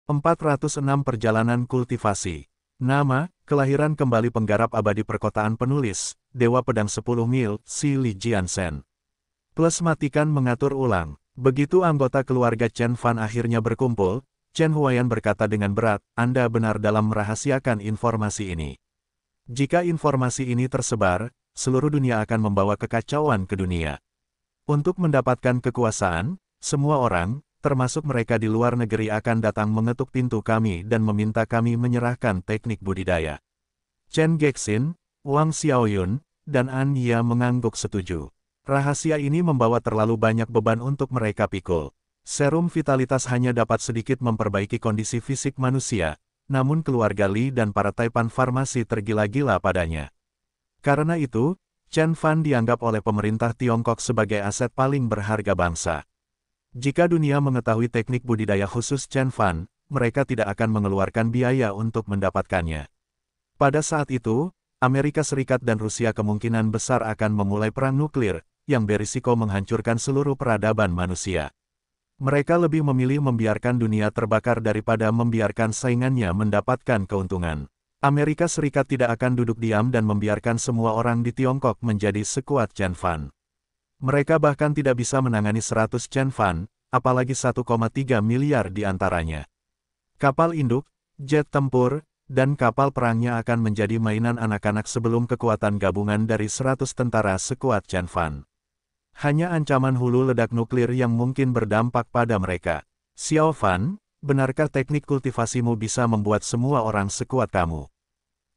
406 Perjalanan Kultivasi. Nama, kelahiran kembali penggarap abadi perkotaan penulis, Dewa Pedang 10 Mil, Si Li Jiansen. Plus matikan mengatur ulang. Begitu anggota keluarga Chen Fan akhirnya berkumpul, Chen Huaiyan berkata dengan berat, Anda benar dalam merahasiakan informasi ini. Jika informasi ini tersebar, seluruh dunia akan membawa kekacauan ke dunia. Untuk mendapatkan kekuasaan, semua orang, termasuk mereka di luar negeri akan datang mengetuk pintu kami dan meminta kami menyerahkan teknik budidaya. Chen Gexin, Wang Xiaoyun, dan An Yia mengangguk setuju. Rahasia ini membawa terlalu banyak beban untuk mereka pikul. Serum vitalitas hanya dapat sedikit memperbaiki kondisi fisik manusia, namun keluarga Li dan para Taipan Farmasi tergila-gila padanya. Karena itu, Chen Fan dianggap oleh pemerintah Tiongkok sebagai aset paling berharga bangsa. Jika dunia mengetahui teknik budidaya khusus Chen Fan, mereka tidak akan mengeluarkan biaya untuk mendapatkannya. Pada saat itu, Amerika Serikat dan Rusia kemungkinan besar akan memulai perang nuklir, yang berisiko menghancurkan seluruh peradaban manusia. Mereka lebih memilih membiarkan dunia terbakar daripada membiarkan saingannya mendapatkan keuntungan. Amerika Serikat tidak akan duduk diam dan membiarkan semua orang di Tiongkok menjadi sekuat Chen Fan. Mereka bahkan tidak bisa menangani 100 Chen Fan, apalagi 1,3 miliar di antaranya. Kapal induk, jet tempur, dan kapal perangnya akan menjadi mainan anak-anak sebelum kekuatan gabungan dari 100 tentara sekuat Chen Fan. Hanya ancaman hulu ledak nuklir yang mungkin berdampak pada mereka. Xiao Fan, benarkah teknik kultivasimu bisa membuat semua orang sekuat kamu?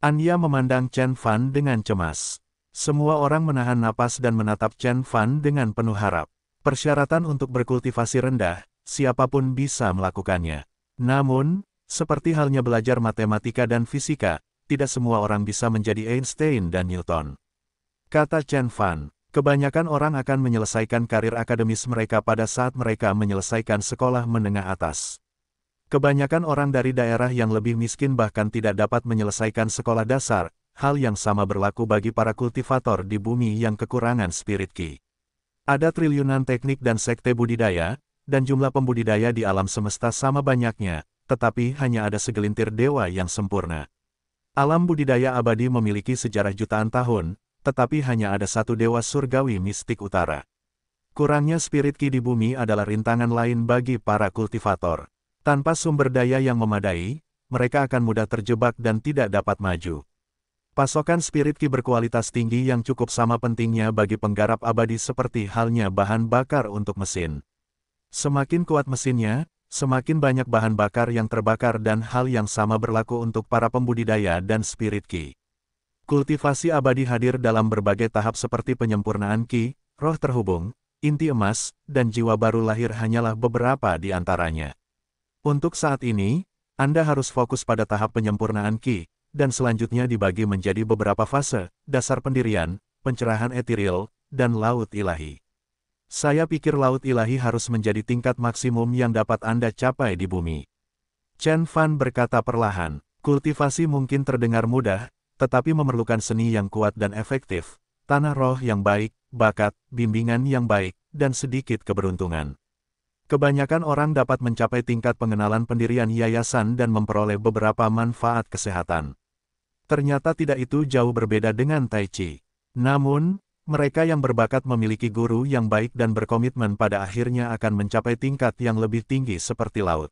Anya memandang Chen Fan dengan cemas. Semua orang menahan napas dan menatap Chen Fan dengan penuh harap. Persyaratan untuk berkultivasi rendah, siapapun bisa melakukannya. Namun, seperti halnya belajar matematika dan fisika, tidak semua orang bisa menjadi Einstein dan Newton. Kata Chen Fan. Kebanyakan orang akan menyelesaikan karir akademis mereka pada saat mereka menyelesaikan sekolah menengah atas. Kebanyakan orang dari daerah yang lebih miskin bahkan tidak dapat menyelesaikan sekolah dasar, hal yang sama berlaku bagi para kultivator di bumi yang kekurangan spirit Qi. Ada triliunan teknik dan sekte budidaya, dan jumlah pembudidaya di alam semesta sama banyaknya, tetapi hanya ada segelintir dewa yang sempurna. Alam budidaya abadi memiliki sejarah jutaan tahun, tetapi hanya ada satu dewa surgawi mistik utara. Kurangnya spirit Qi di bumi adalah rintangan lain bagi para kultivator. Tanpa sumber daya yang memadai, mereka akan mudah terjebak dan tidak dapat maju. Pasokan spirit Qi berkualitas tinggi yang cukup sama pentingnya bagi penggarap abadi seperti halnya bahan bakar untuk mesin. Semakin kuat mesinnya, semakin banyak bahan bakar yang terbakar dan hal yang sama berlaku untuk para pembudidaya dan spirit Qi. Kultivasi abadi hadir dalam berbagai tahap seperti penyempurnaan Qi, roh terhubung, inti emas, dan jiwa baru lahir hanyalah beberapa di antaranya. Untuk saat ini, Anda harus fokus pada tahap penyempurnaan Qi, dan selanjutnya dibagi menjadi beberapa fase, dasar pendirian, pencerahan etiril, dan laut ilahi. Saya pikir laut ilahi harus menjadi tingkat maksimum yang dapat Anda capai di bumi. Chen Fan berkata perlahan, kultivasi mungkin terdengar mudah, tetapi memerlukan seni yang kuat dan efektif, tanah roh yang baik, bakat, bimbingan yang baik, dan sedikit keberuntungan. Kebanyakan orang dapat mencapai tingkat pengenalan pendirian yayasan dan memperoleh beberapa manfaat kesehatan. Ternyata tidak itu jauh berbeda dengan Tai Chi. Namun, mereka yang berbakat memiliki guru yang baik dan berkomitmen pada akhirnya akan mencapai tingkat yang lebih tinggi seperti laut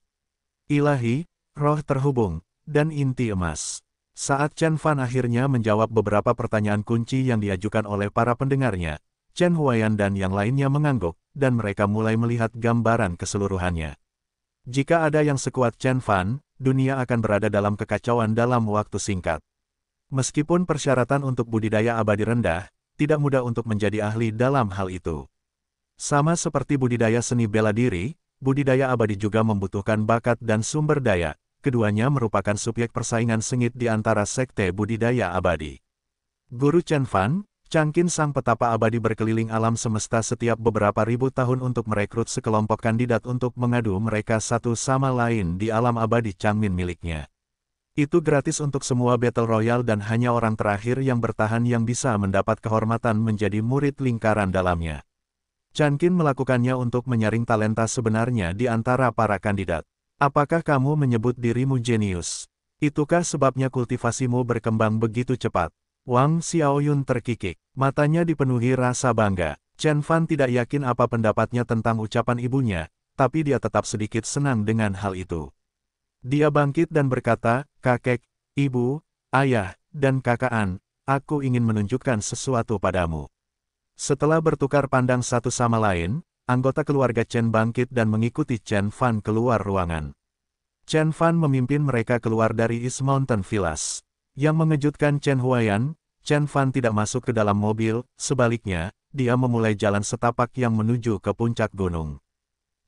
ilahi, roh terhubung, dan inti emas. Saat Chen Fan akhirnya menjawab beberapa pertanyaan kunci yang diajukan oleh para pendengarnya, Chen Huaiyan dan yang lainnya mengangguk, dan mereka mulai melihat gambaran keseluruhannya. Jika ada yang sekuat Chen Fan, dunia akan berada dalam kekacauan dalam waktu singkat. Meskipun persyaratan untuk budidaya abadi rendah, tidak mudah untuk menjadi ahli dalam hal itu. Sama seperti budidaya seni bela diri, budidaya abadi juga membutuhkan bakat dan sumber daya. Keduanya merupakan subjek persaingan sengit di antara sekte budidaya abadi. Guru Chen Fan, Changqin sang petapa abadi berkeliling alam semesta setiap beberapa ribu tahun untuk merekrut sekelompok kandidat untuk mengadu mereka satu sama lain di alam abadi Changmin miliknya. Itu gratis untuk semua Battle Royale dan hanya orang terakhir yang bertahan yang bisa mendapat kehormatan menjadi murid lingkaran dalamnya. Changqin melakukannya untuk menyaring talenta sebenarnya di antara para kandidat. Apakah kamu menyebut dirimu jenius? Itukah sebabnya kultivasimu berkembang begitu cepat? Wang Xiaoyun terkikik. Matanya dipenuhi rasa bangga. Chen Fan tidak yakin apa pendapatnya tentang ucapan ibunya, tapi dia tetap sedikit senang dengan hal itu. Dia bangkit dan berkata, kakek, ibu, ayah, dan kakaan, aku ingin menunjukkan sesuatu padamu. Setelah bertukar pandang satu sama lain, anggota keluarga Chen bangkit dan mengikuti Chen Fan keluar ruangan. Chen Fan memimpin mereka keluar dari East Mountain Villas. Yang mengejutkan Chen Huaiyan, Chen Fan tidak masuk ke dalam mobil, sebaliknya, dia memulai jalan setapak yang menuju ke puncak gunung.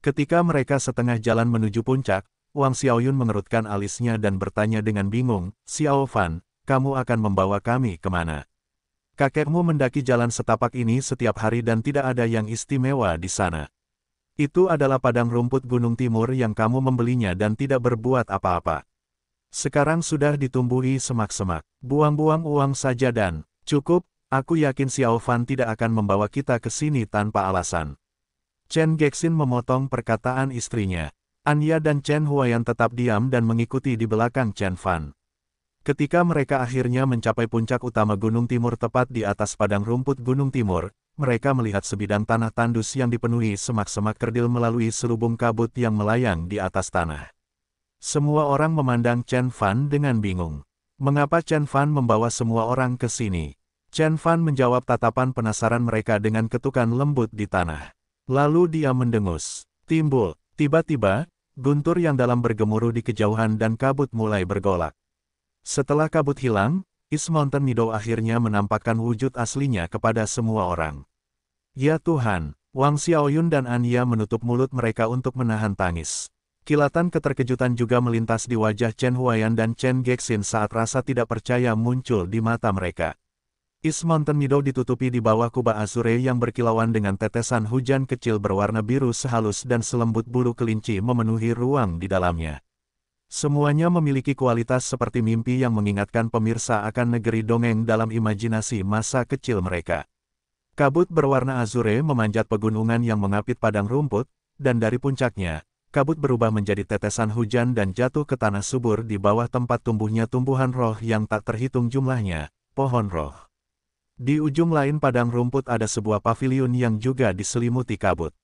Ketika mereka setengah jalan menuju puncak, Wang Xiaoyun mengerutkan alisnya dan bertanya dengan bingung, Xiao Fan, kamu akan membawa kami kemana? Kakekmu mendaki jalan setapak ini setiap hari dan tidak ada yang istimewa di sana. Itu adalah padang rumput Gunung Timur yang kamu membelinya dan tidak berbuat apa-apa. Sekarang sudah ditumbuhi semak-semak. Buang-buang uang saja dan cukup, aku yakin Xiao Fan tidak akan membawa kita ke sini tanpa alasan. Chen Gexin memotong perkataan istrinya. Anya dan Chen Huaiyan tetap diam dan mengikuti di belakang Chen Fan. Ketika mereka akhirnya mencapai puncak utama Gunung Timur tepat di atas padang rumput Gunung Timur, mereka melihat sebidang tanah tandus yang dipenuhi semak-semak kerdil melalui selubung kabut yang melayang di atas tanah. Semua orang memandang Chen Fan dengan bingung. Mengapa Chen Fan membawa semua orang ke sini? Chen Fan menjawab tatapan penasaran mereka dengan ketukan lembut di tanah. Lalu dia mendengus. Tiba-tiba, guntur yang dalam bergemuruh di kejauhan dan kabut mulai bergolak. Setelah kabut hilang, East Mountain Meadow akhirnya menampakkan wujud aslinya kepada semua orang. Ya Tuhan, Wang Xiaoyun dan Anya menutup mulut mereka untuk menahan tangis. Kilatan keterkejutan juga melintas di wajah Chen Huaiyan dan Chen Gexin saat rasa tidak percaya muncul di mata mereka. East Mountain Meadow ditutupi di bawah kubah azure yang berkilauan dengan tetesan hujan kecil berwarna biru sehalus dan selembut bulu kelinci memenuhi ruang di dalamnya. Semuanya memiliki kualitas seperti mimpi yang mengingatkan pemirsa akan negeri dongeng dalam imajinasi masa kecil mereka. Kabut berwarna azure memanjat pegunungan yang mengapit padang rumput, dan dari puncaknya, kabut berubah menjadi tetesan hujan dan jatuh ke tanah subur di bawah tempat tumbuhnya tumbuhan roh yang tak terhitung jumlahnya, pohon roh. Di ujung lain padang rumput ada sebuah paviliun yang juga diselimuti kabut.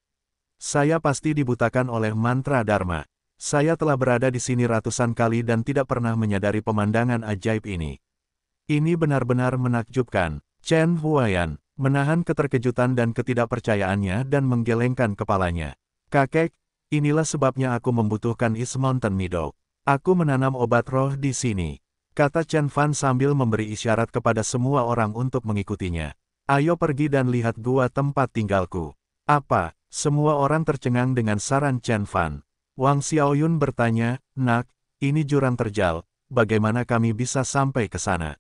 Saya pasti dibutakan oleh mantra Dharma. Saya telah berada di sini ratusan kali dan tidak pernah menyadari pemandangan ajaib ini. Ini benar-benar menakjubkan. Chen Huaiyan menahan keterkejutan dan ketidakpercayaannya dan menggelengkan kepalanya. Kakek, inilah sebabnya aku membutuhkan East Mountain Meadow. Aku menanam obat roh di sini, kata Chen Fan sambil memberi isyarat kepada semua orang untuk mengikutinya. Ayo pergi dan lihat gua tempat tinggalku. Apa? Semua orang tercengang dengan saran Chen Fan. Wang Xiaoyun bertanya, Nak, ini jurang terjal, bagaimana kami bisa sampai ke sana?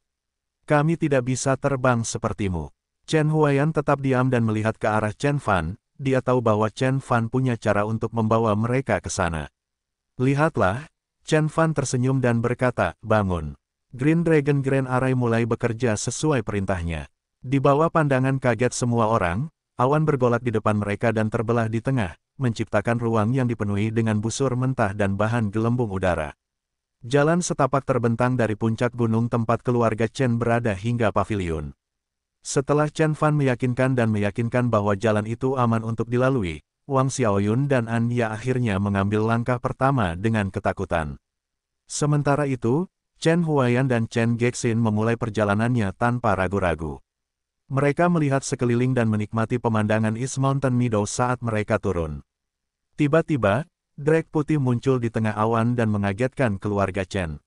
Kami tidak bisa terbang sepertimu. Chen Huaiyan tetap diam dan melihat ke arah Chen Fan, dia tahu bahwa Chen Fan punya cara untuk membawa mereka ke sana. Lihatlah, Chen Fan tersenyum dan berkata, bangun. Green Dragon Grand Array mulai bekerja sesuai perintahnya. Di bawah pandangan kaget semua orang, awan bergolak di depan mereka dan terbelah di tengah, menciptakan ruang yang dipenuhi dengan busur mentah dan bahan gelembung udara. Jalan setapak terbentang dari puncak gunung tempat keluarga Chen berada hingga paviliun. Setelah Chen Fan meyakinkan bahwa jalan itu aman untuk dilalui, Wang Xiaoyun dan Anya akhirnya mengambil langkah pertama dengan ketakutan. Sementara itu, Chen Huaiyan dan Chen Gexin memulai perjalanannya tanpa ragu-ragu. Mereka melihat sekeliling dan menikmati pemandangan East Mountain Meadow saat mereka turun. Tiba-tiba, drake putih muncul di tengah awan dan mengagetkan keluarga Chen.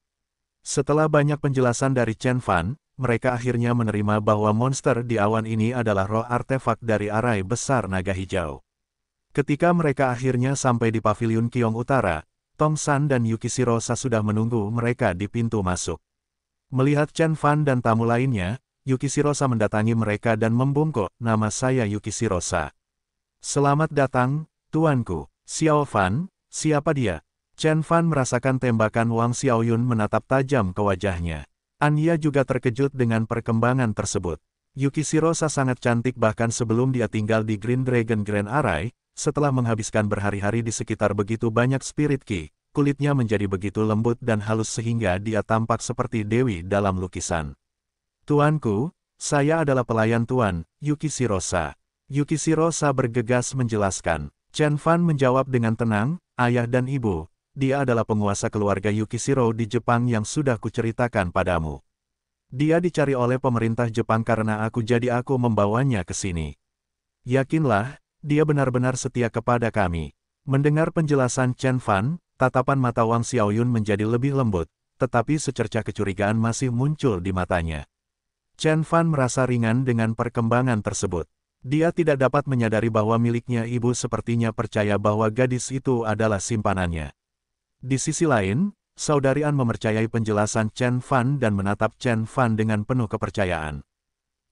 Setelah banyak penjelasan dari Chen Fan, mereka akhirnya menerima bahwa monster di awan ini adalah roh artefak dari arai besar naga hijau. Ketika mereka akhirnya sampai di paviliun Qiong Utara, Tong San dan Yukishiro-sa sudah menunggu mereka di pintu masuk. Melihat Chen Fan dan tamu lainnya, Yukishiro-sa mendatangi mereka dan membungkuk, nama saya Yukishiro-sa. Selamat datang, tuanku. Xiao Fan, siapa dia? Chen Fan merasakan tembakan Wang Xiaoyun menatap tajam ke wajahnya. Anya juga terkejut dengan perkembangan tersebut. Yukishiro-sa sangat cantik bahkan sebelum dia tinggal di Green Dragon Grand Array, setelah menghabiskan berhari-hari di sekitar begitu banyak spirit ki, kulitnya menjadi begitu lembut dan halus sehingga dia tampak seperti dewi dalam lukisan. Tuanku, saya adalah pelayan Tuan, Yukishirosa. Yukishirosa bergegas menjelaskan. Chen Fan menjawab dengan tenang, ayah dan ibu, dia adalah penguasa keluarga Yukishiro di Jepang yang sudah kuceritakan padamu. Dia dicari oleh pemerintah Jepang karena aku membawanya ke sini. Yakinlah, dia benar-benar setia kepada kami. Mendengar penjelasan Chen Fan, tatapan mata Wang Xiaoyun menjadi lebih lembut, tetapi secercah kecurigaan masih muncul di matanya. Chen Fan merasa ringan dengan perkembangan tersebut. Dia tidak dapat menyadari bahwa miliknya ibu sepertinya percaya bahwa gadis itu adalah simpanannya. Di sisi lain, Saudari An mempercayai penjelasan Chen Fan dan menatap Chen Fan dengan penuh kepercayaan.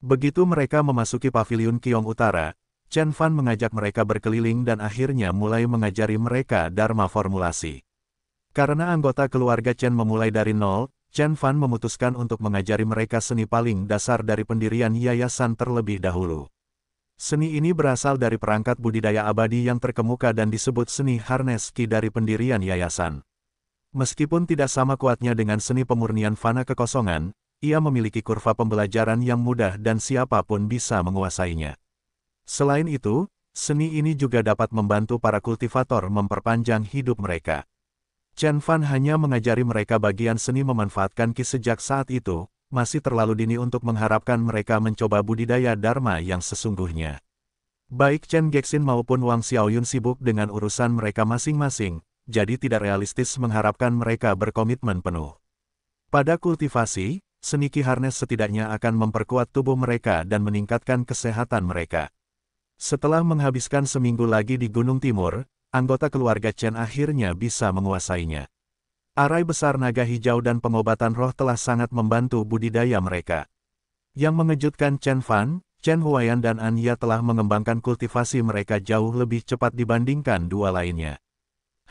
Begitu mereka memasuki paviliun Qiong Utara, Chen Fan mengajak mereka berkeliling dan akhirnya mulai mengajari mereka Dharma formulasi. Karena anggota keluarga Chen memulai dari nol, Chen Fan memutuskan untuk mengajari mereka seni paling dasar dari pendirian yayasan terlebih dahulu. Seni ini berasal dari perangkat budidaya abadi yang terkemuka dan disebut seni harness ki dari pendirian yayasan. Meskipun tidak sama kuatnya dengan seni pemurnian fana kekosongan, ia memiliki kurva pembelajaran yang mudah dan siapapun bisa menguasainya. Selain itu, seni ini juga dapat membantu para kultivator memperpanjang hidup mereka. Chen Fan hanya mengajari mereka bagian seni memanfaatkan ki sejak saat itu, masih terlalu dini untuk mengharapkan mereka mencoba budidaya Dharma yang sesungguhnya. Baik Chen Gexin maupun Wang Xiaoyun sibuk dengan urusan mereka masing-masing, jadi tidak realistis mengharapkan mereka berkomitmen penuh. Pada kultivasi, seni ki harness setidaknya akan memperkuat tubuh mereka dan meningkatkan kesehatan mereka. Setelah menghabiskan seminggu lagi di Gunung Timur, anggota keluarga Chen akhirnya bisa menguasainya. Arai besar naga hijau dan pengobatan roh telah sangat membantu budidaya mereka. Yang mengejutkan Chen Fan, Chen Huaiyan dan Anya telah mengembangkan kultivasi mereka jauh lebih cepat dibandingkan dua lainnya.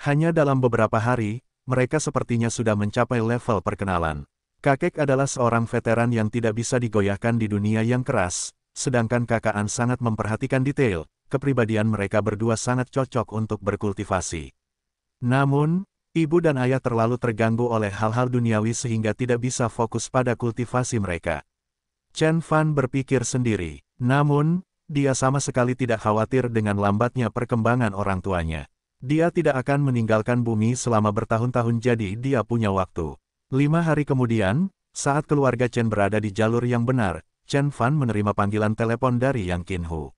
Hanya dalam beberapa hari, mereka sepertinya sudah mencapai level perkenalan. Kakek adalah seorang veteran yang tidak bisa digoyahkan di dunia yang keras, sedangkan kakak An sangat memperhatikan detail, kepribadian mereka berdua sangat cocok untuk berkultivasi. Namun, ibu dan ayah terlalu terganggu oleh hal-hal duniawi sehingga tidak bisa fokus pada kultivasi mereka. Chen Fan berpikir sendiri, namun, dia sama sekali tidak khawatir dengan lambatnya perkembangan orang tuanya. Dia tidak akan meninggalkan bumi selama bertahun-tahun jadi dia punya waktu. 5 hari kemudian, saat keluarga Chen berada di jalur yang benar, Chen Fan menerima panggilan telepon dari Yang Qinhu.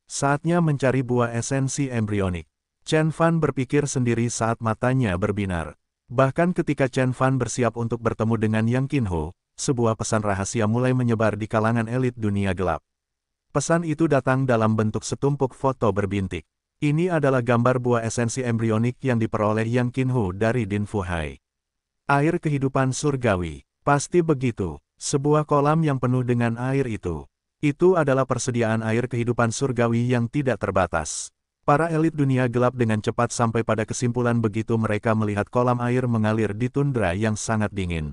Saatnya mencari buah esensi embrionik. Chen Fan berpikir sendiri saat matanya berbinar. Bahkan ketika Chen Fan bersiap untuk bertemu dengan Yang Qinhu, sebuah pesan rahasia mulai menyebar di kalangan elit dunia gelap. Pesan itu datang dalam bentuk setumpuk foto berbintik. Ini adalah gambar buah esensi embrionik yang diperoleh Yang Qinhu dari Din Fuhai. Air kehidupan surgawi. Pasti begitu. Sebuah kolam yang penuh dengan air itu. Itu adalah persediaan air kehidupan surgawi yang tidak terbatas. Para elit dunia gelap dengan cepat sampai pada kesimpulan begitu mereka melihat kolam air mengalir di tundra yang sangat dingin.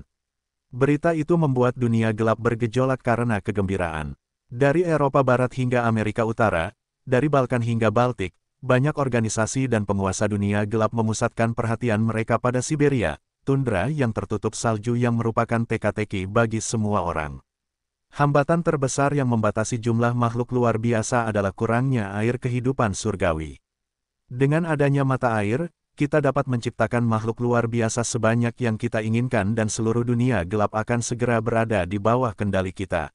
Berita itu membuat dunia gelap bergejolak karena kegembiraan. Dari Eropa Barat hingga Amerika Utara, dari Balkan hingga Baltik, banyak organisasi dan penguasa dunia gelap memusatkan perhatian mereka pada Siberia, tundra yang tertutup salju yang merupakan teka-teki bagi semua orang. Hambatan terbesar yang membatasi jumlah makhluk luar biasa adalah kurangnya air kehidupan surgawi. Dengan adanya mata air, kita dapat menciptakan makhluk luar biasa sebanyak yang kita inginkan dan seluruh dunia gelap akan segera berada di bawah kendali kita.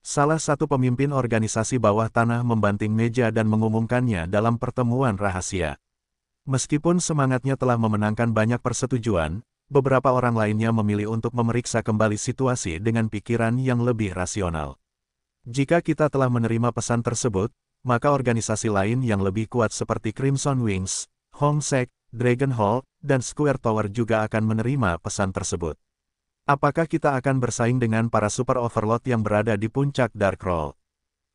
Salah satu pemimpin organisasi bawah tanah membanting meja dan mengumumkannya dalam pertemuan rahasia. Meskipun semangatnya telah memenangkan banyak persetujuan, beberapa orang lainnya memilih untuk memeriksa kembali situasi dengan pikiran yang lebih rasional. Jika kita telah menerima pesan tersebut, maka organisasi lain yang lebih kuat seperti Crimson Wings, Hong Sek, Dragon Hall, dan Square Tower juga akan menerima pesan tersebut. Apakah kita akan bersaing dengan para super overlord yang berada di puncak Dark Roll?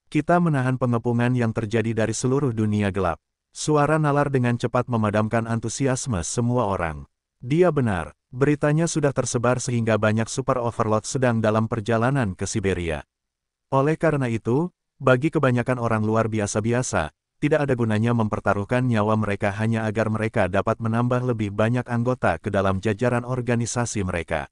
Kita menahan pengepungan yang terjadi dari seluruh dunia gelap. Suara nalar dengan cepat memadamkan antusiasme semua orang. Dia benar, beritanya sudah tersebar sehingga banyak super overlord sedang dalam perjalanan ke Siberia. Oleh karena itu, bagi kebanyakan orang luar biasa-biasa, tidak ada gunanya mempertaruhkan nyawa mereka hanya agar mereka dapat menambah lebih banyak anggota ke dalam jajaran organisasi mereka.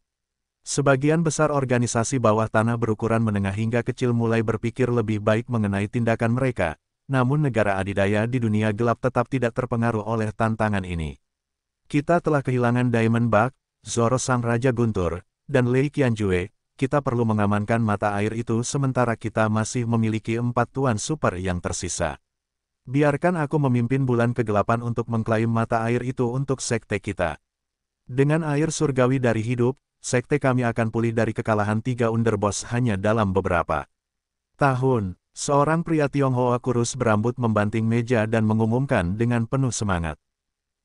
Sebagian besar organisasi bawah tanah berukuran menengah hingga kecil mulai berpikir lebih baik mengenai tindakan mereka, namun negara adidaya di dunia gelap tetap tidak terpengaruh oleh tantangan ini. Kita telah kehilangan Diamond Bug, Zoro Sang Raja Guntur, dan Lei Qianjue. Kita perlu mengamankan mata air itu sementara kita masih memiliki 4 tuan super yang tersisa. Biarkan aku memimpin bulan kegelapan untuk mengklaim mata air itu untuk sekte kita. Dengan air surgawi dari hidup, sekte kami akan pulih dari kekalahan 3 underboss hanya dalam beberapa tahun. Seorang pria Tionghoa kurus berambut membanting meja dan mengumumkan dengan penuh semangat.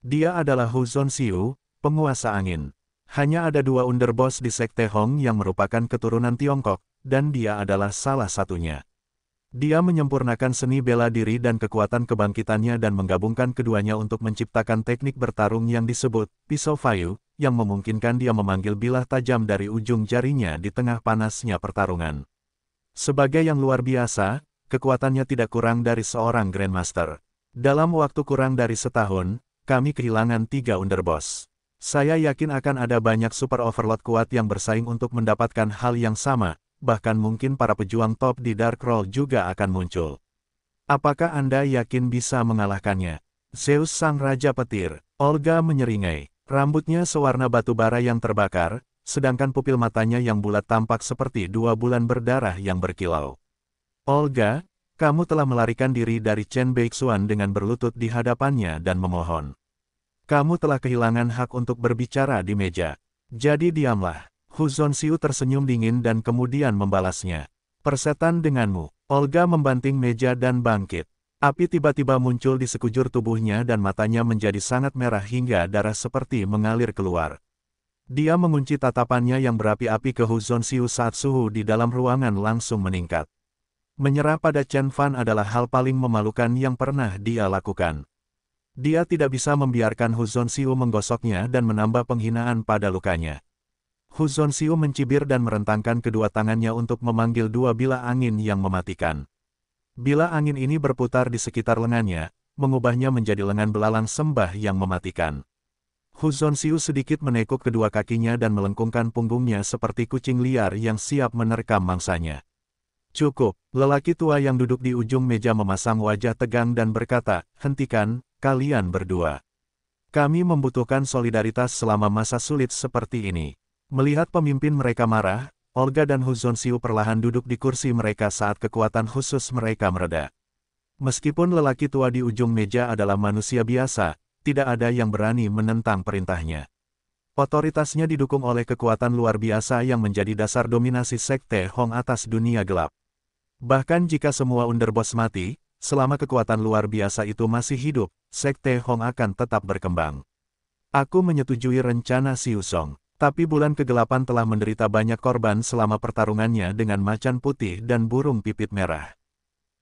Dia adalah Hu Zonxiu, penguasa angin. Hanya ada 2 underboss di sekte Hong yang merupakan keturunan Tiongkok, dan dia adalah salah satunya. Dia menyempurnakan seni bela diri dan kekuatan kebangkitannya dan menggabungkan keduanya untuk menciptakan teknik bertarung yang disebut pisau Fayu, yang memungkinkan dia memanggil bilah tajam dari ujung jarinya di tengah panasnya pertarungan. Sebagai yang luar biasa, kekuatannya tidak kurang dari seorang Grandmaster. Dalam waktu kurang dari setahun, kami kehilangan 3 underboss. Saya yakin akan ada banyak super overlord kuat yang bersaing untuk mendapatkan hal yang sama. Bahkan mungkin para pejuang top di Dark Roll juga akan muncul. Apakah Anda yakin bisa mengalahkannya? Zeus Sang Raja Petir. Olga menyeringai. Rambutnya sewarna batu bara yang terbakar, sedangkan pupil matanya yang bulat tampak seperti 2 bulan berdarah yang berkilau. Olga, kamu telah melarikan diri dari Chen Beixuan dengan berlutut di hadapannya dan memohon. Kamu telah kehilangan hak untuk berbicara di meja. Jadi diamlah. Hu Zonxiu tersenyum dingin dan kemudian membalasnya. Persetan denganmu. Olga membanting meja dan bangkit. Api tiba-tiba muncul di sekujur tubuhnya dan matanya menjadi sangat merah hingga darah seperti mengalir keluar. Dia mengunci tatapannya yang berapi-api ke Hu Zonxiu saat suhu di dalam ruangan langsung meningkat. Menyerah pada Chen Fan adalah hal paling memalukan yang pernah dia lakukan. Dia tidak bisa membiarkan Hu Zonxiu menggosoknya dan menambah penghinaan pada lukanya. Hu Zonxiu mencibir dan merentangkan kedua tangannya untuk memanggil 2 bilah angin yang mematikan. Bilah angin ini berputar di sekitar lengannya, mengubahnya menjadi lengan belalang sembah yang mematikan. Hu Zonxiu sedikit menekuk kedua kakinya dan melengkungkan punggungnya seperti kucing liar yang siap menerkam mangsanya. Cukup, lelaki tua yang duduk di ujung meja memasang wajah tegang dan berkata, hentikan, kalian berdua. Kami membutuhkan solidaritas selama masa sulit seperti ini. Melihat pemimpin mereka marah, Olga dan Hu Zonxiu perlahan duduk di kursi mereka saat kekuatan khusus mereka mereda. Meskipun lelaki tua di ujung meja adalah manusia biasa, tidak ada yang berani menentang perintahnya. Otoritasnya didukung oleh kekuatan luar biasa yang menjadi dasar dominasi sekte Hong atas dunia gelap. Bahkan jika semua underboss mati, selama kekuatan luar biasa itu masih hidup, sekte Hong akan tetap berkembang. Aku menyetujui rencana Xiu Song. Tapi bulan kegelapan telah menderita banyak korban selama pertarungannya dengan macan putih dan burung pipit merah.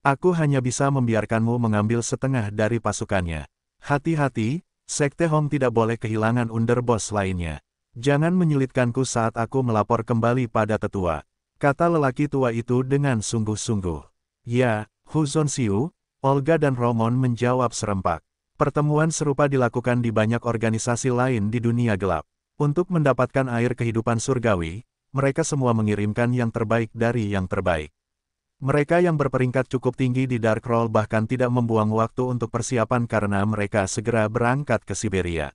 Aku hanya bisa membiarkanmu mengambil setengah dari pasukannya. Hati-hati, sekte Hong tidak boleh kehilangan underboss lainnya. Jangan menyulitkanku saat aku melapor kembali pada tetua, kata lelaki tua itu dengan sungguh-sungguh. Ya, Hu Zonxiu, Olga dan Romon menjawab serempak. Pertemuan serupa dilakukan di banyak organisasi lain di dunia gelap. Untuk mendapatkan air kehidupan surgawi, mereka semua mengirimkan yang terbaik dari yang terbaik. Mereka yang berperingkat cukup tinggi di Dark Roll bahkan tidak membuang waktu untuk persiapan karena mereka segera berangkat ke Siberia.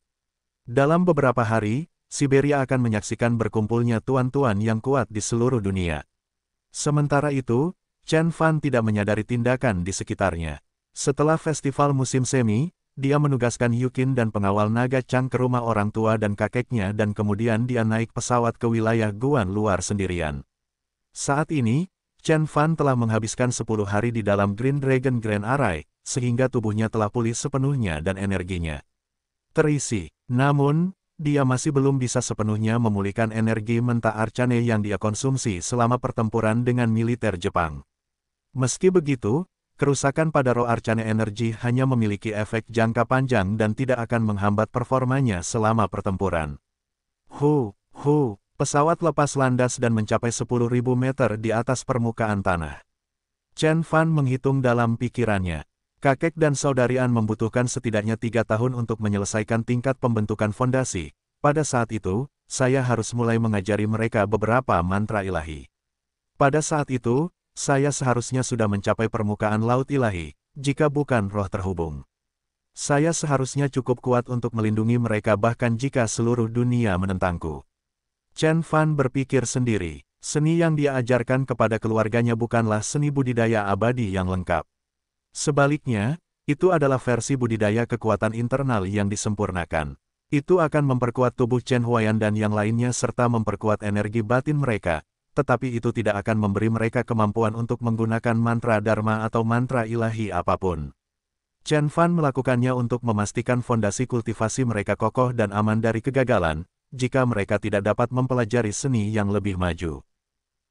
Dalam beberapa hari, Siberia akan menyaksikan berkumpulnya tuan-tuan yang kuat di seluruh dunia. Sementara itu, Chen Fan tidak menyadari tindakan di sekitarnya. Setelah festival musim semi, dia menugaskan Yukin dan pengawal naga Chang ke rumah orang tua dan kakeknya dan kemudian dia naik pesawat ke wilayah Guan luar sendirian. Saat ini, Chen Fan telah menghabiskan 10 hari di dalam Green Dragon Grand Array, sehingga tubuhnya telah pulih sepenuhnya dan energinya terisi. Namun, dia masih belum bisa sepenuhnya memulihkan energi mentah Arcane yang dia konsumsi selama pertempuran dengan militer Jepang. Meski begitu, kerusakan pada roh Arcane Energy hanya memiliki efek jangka panjang dan tidak akan menghambat performanya selama pertempuran. Pesawat lepas landas dan mencapai 10.000 meter di atas permukaan tanah. Chen Fan menghitung dalam pikirannya. Kakek dan saudari An membutuhkan setidaknya 3 tahun untuk menyelesaikan tingkat pembentukan fondasi. Pada saat itu, saya harus mulai mengajari mereka beberapa mantra ilahi. Pada saat itu, saya seharusnya sudah mencapai permukaan laut ilahi, jika bukan roh terhubung. Saya seharusnya cukup kuat untuk melindungi mereka bahkan jika seluruh dunia menentangku. Chen Fan berpikir sendiri, seni yang dia ajarkan kepada keluarganya bukanlah seni budidaya abadi yang lengkap. Sebaliknya, itu adalah versi budidaya kekuatan internal yang disempurnakan. Itu akan memperkuat tubuh Chen Huayan dan yang lainnya serta memperkuat energi batin mereka, tetapi itu tidak akan memberi mereka kemampuan untuk menggunakan mantra Dharma atau mantra ilahi apapun. Chen Fan melakukannya untuk memastikan fondasi kultivasi mereka kokoh dan aman dari kegagalan, jika mereka tidak dapat mempelajari seni yang lebih maju.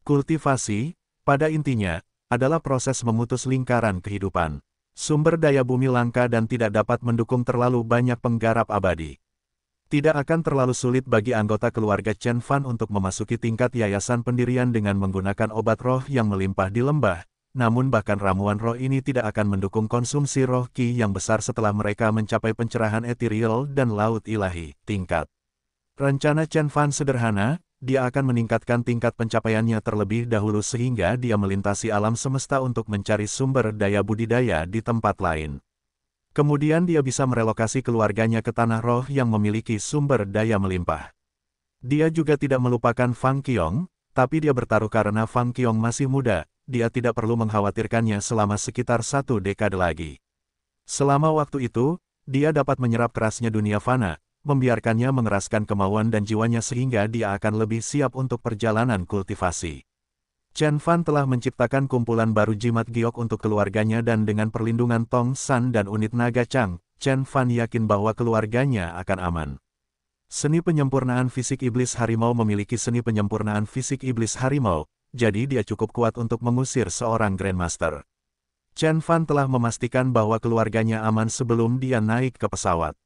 Kultivasi, pada intinya, adalah proses memutus lingkaran kehidupan. Sumber daya bumi langka dan tidak dapat mendukung terlalu banyak penggarap abadi. Tidak akan terlalu sulit bagi anggota keluarga Chen Fan untuk memasuki tingkat yayasan pendirian dengan menggunakan obat roh yang melimpah di lembah, namun bahkan ramuan roh ini tidak akan mendukung konsumsi roh Qi yang besar setelah mereka mencapai pencerahan ethereal dan laut ilahi, tingkat. Rencana Chen Fan sederhana, dia akan meningkatkan tingkat pencapaiannya terlebih dahulu sehingga dia melintasi alam semesta untuk mencari sumber daya budidaya di tempat lain. Kemudian dia bisa merelokasi keluarganya ke tanah roh yang memiliki sumber daya melimpah. Dia juga tidak melupakan Fang Qiong, tapi dia bertaruh karena Fang Qiong masih muda, dia tidak perlu mengkhawatirkannya selama sekitar 1 dekade lagi. Selama waktu itu, dia dapat menyerap kerasnya dunia fana, membiarkannya mengeraskan kemauan dan jiwanya sehingga dia akan lebih siap untuk perjalanan kultivasi. Chen Fan telah menciptakan kumpulan baru jimat giok untuk keluarganya dan dengan perlindungan Tong San dan unit naga Chang, Chen Fan yakin bahwa keluarganya akan aman. Seni penyempurnaan fisik iblis harimau memiliki seni penyempurnaan fisik iblis harimau, jadi dia cukup kuat untuk mengusir seorang Grandmaster. Chen Fan telah memastikan bahwa keluarganya aman sebelum dia naik ke pesawat.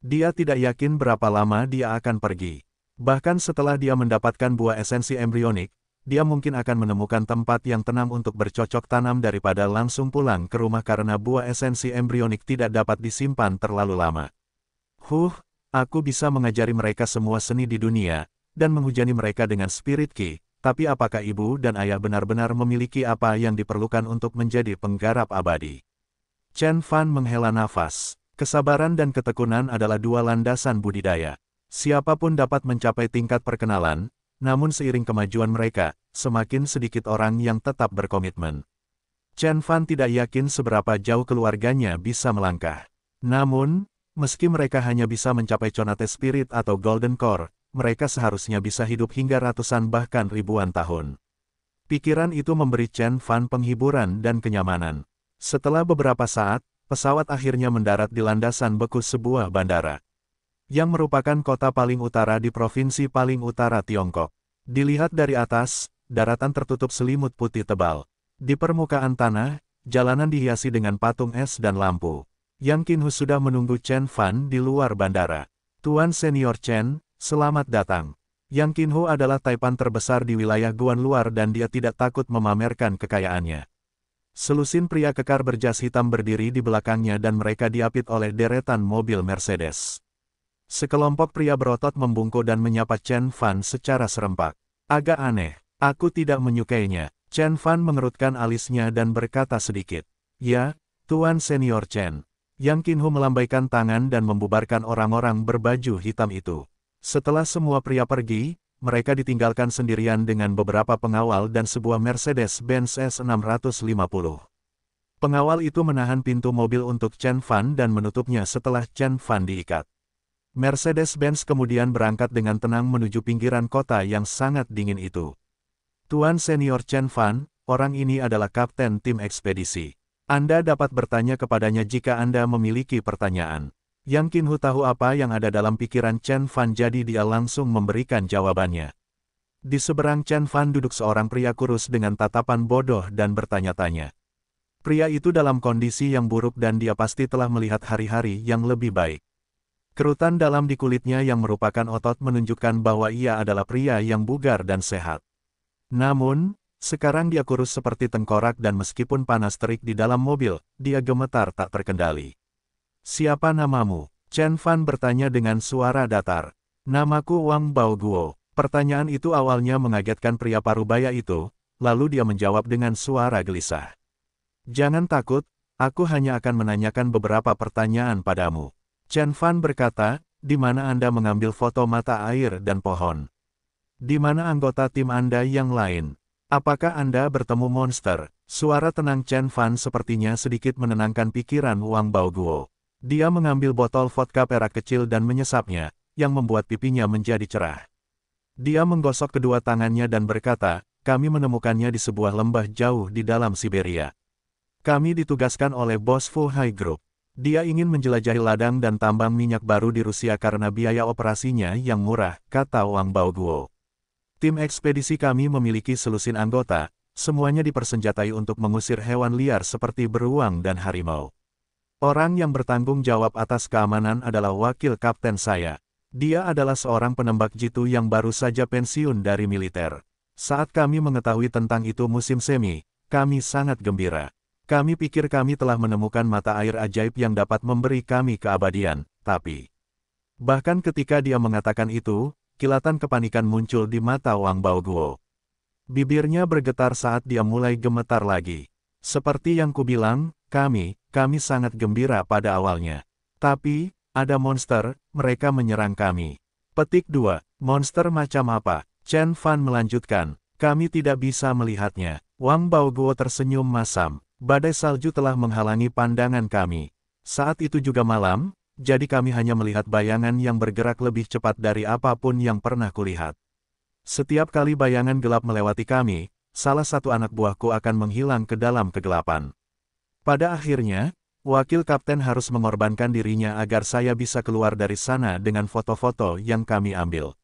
Dia tidak yakin berapa lama dia akan pergi. Bahkan setelah dia mendapatkan buah esensi embrionik, dia mungkin akan menemukan tempat yang tenang untuk bercocok tanam daripada langsung pulang ke rumah karena buah esensi embrionik tidak dapat disimpan terlalu lama. Aku bisa mengajari mereka semua seni di dunia, dan menghujani mereka dengan spirit Qi, tapi apakah ibu dan ayah benar-benar memiliki apa yang diperlukan untuk menjadi penggarap abadi? Chen Fan menghela nafas. Kesabaran dan ketekunan adalah dua landasan budidaya. Siapapun dapat mencapai tingkat perkenalan, namun seiring kemajuan mereka, semakin sedikit orang yang tetap berkomitmen. Chen Fan tidak yakin seberapa jauh keluarganya bisa melangkah. Namun, meski mereka hanya bisa mencapai Conate Spirit atau Golden Core, mereka seharusnya bisa hidup hingga ratusan bahkan ribuan tahun. Pikiran itu memberi Chen Fan penghiburan dan kenyamanan. Setelah beberapa saat, pesawat akhirnya mendarat di landasan beku sebuah bandara, yang merupakan kota paling utara di provinsi paling utara Tiongkok. Dilihat dari atas, daratan tertutup selimut putih tebal. Di permukaan tanah, jalanan dihiasi dengan patung es dan lampu. Yang Qinhu sudah menunggu Chen Fan di luar bandara. Tuan Senior Chen, selamat datang. Yang Qinhu adalah taipan terbesar di wilayah Guan Luar dan dia tidak takut memamerkan kekayaannya. Selusin pria kekar berjas hitam berdiri di belakangnya dan mereka diapit oleh deretan mobil Mercedes. Sekelompok pria berotot membungkuk dan menyapa Chen Fan secara serempak. Agak aneh, aku tidak menyukainya. Chen Fan mengerutkan alisnya dan berkata sedikit. Ya, Tuan Senior Chen. Yang Qinhu melambaikan tangan dan membubarkan orang-orang berbaju hitam itu. Setelah semua pria pergi, mereka ditinggalkan sendirian dengan beberapa pengawal dan sebuah Mercedes-Benz S650. Pengawal itu menahan pintu mobil untuk Chen Fan dan menutupnya setelah Chen Fan diikat. Mercedes-Benz kemudian berangkat dengan tenang menuju pinggiran kota yang sangat dingin itu. Tuan Senior Chen Fan, orang ini adalah kapten tim ekspedisi. Anda dapat bertanya kepadanya jika Anda memiliki pertanyaan. Yang Qinhu tahu apa yang ada dalam pikiran Chen Fan jadi dia langsung memberikan jawabannya. Di seberang Chen Fan duduk seorang pria kurus dengan tatapan bodoh dan bertanya-tanya. Pria itu dalam kondisi yang buruk dan dia pasti telah melihat hari-hari yang lebih baik. Kerutan dalam di kulitnya yang merupakan otot menunjukkan bahwa ia adalah pria yang bugar dan sehat. Namun, Sekarang dia kurus seperti tengkorak dan meskipun panas terik di dalam mobil, dia gemetar tak terkendali. Siapa namamu? Chen Fan bertanya dengan suara datar. Namaku Wang Baoguo. Pertanyaan itu awalnya mengagetkan pria parubaya itu, lalu dia menjawab dengan suara gelisah. Jangan takut, aku hanya akan menanyakan beberapa pertanyaan padamu. Chen Fan berkata, di mana Anda mengambil foto mata air dan pohon? Di mana anggota tim Anda yang lain? Apakah Anda bertemu monster? Suara tenang Chen Fan sepertinya sedikit menenangkan pikiran Wang Baoguo. Dia mengambil botol vodka perak kecil dan menyesapnya, yang membuat pipinya menjadi cerah. Dia menggosok kedua tangannya dan berkata, kami menemukannya di sebuah lembah jauh di dalam Siberia. Kami ditugaskan oleh bos Fu Hai Group. Dia ingin menjelajahi ladang dan tambang minyak baru di Rusia karena biaya operasinya yang murah, kata Wang Baoguo. Tim ekspedisi kami memiliki selusin anggota, semuanya dipersenjatai untuk mengusir hewan liar seperti beruang dan harimau. Orang yang bertanggung jawab atas keamanan adalah wakil kapten saya. Dia adalah seorang penembak jitu yang baru saja pensiun dari militer. Saat kami mengetahui tentang itu musim semi, kami sangat gembira. Kami pikir kami telah menemukan mata air ajaib yang dapat memberi kami keabadian, tapi... Bahkan ketika dia mengatakan itu, kilatan kepanikan muncul di mata Wang Baoguo. Bibirnya bergetar saat dia mulai gemetar lagi. Seperti yang kubilang, kami sangat gembira pada awalnya. Tapi, ada monster, mereka menyerang kami. Petik 2. Monster macam apa? Chen Fan melanjutkan. Kami tidak bisa melihatnya. Wang Baoguo tersenyum masam. Badai salju telah menghalangi pandangan kami. Saat itu juga malam, jadi kami hanya melihat bayangan yang bergerak lebih cepat dari apapun yang pernah kulihat. Setiap kali bayangan gelap melewati kami, salah satu anak buahku akan menghilang ke dalam kegelapan. Pada akhirnya, wakil kapten harus mengorbankan dirinya agar saya bisa keluar dari sana dengan foto-foto yang kami ambil.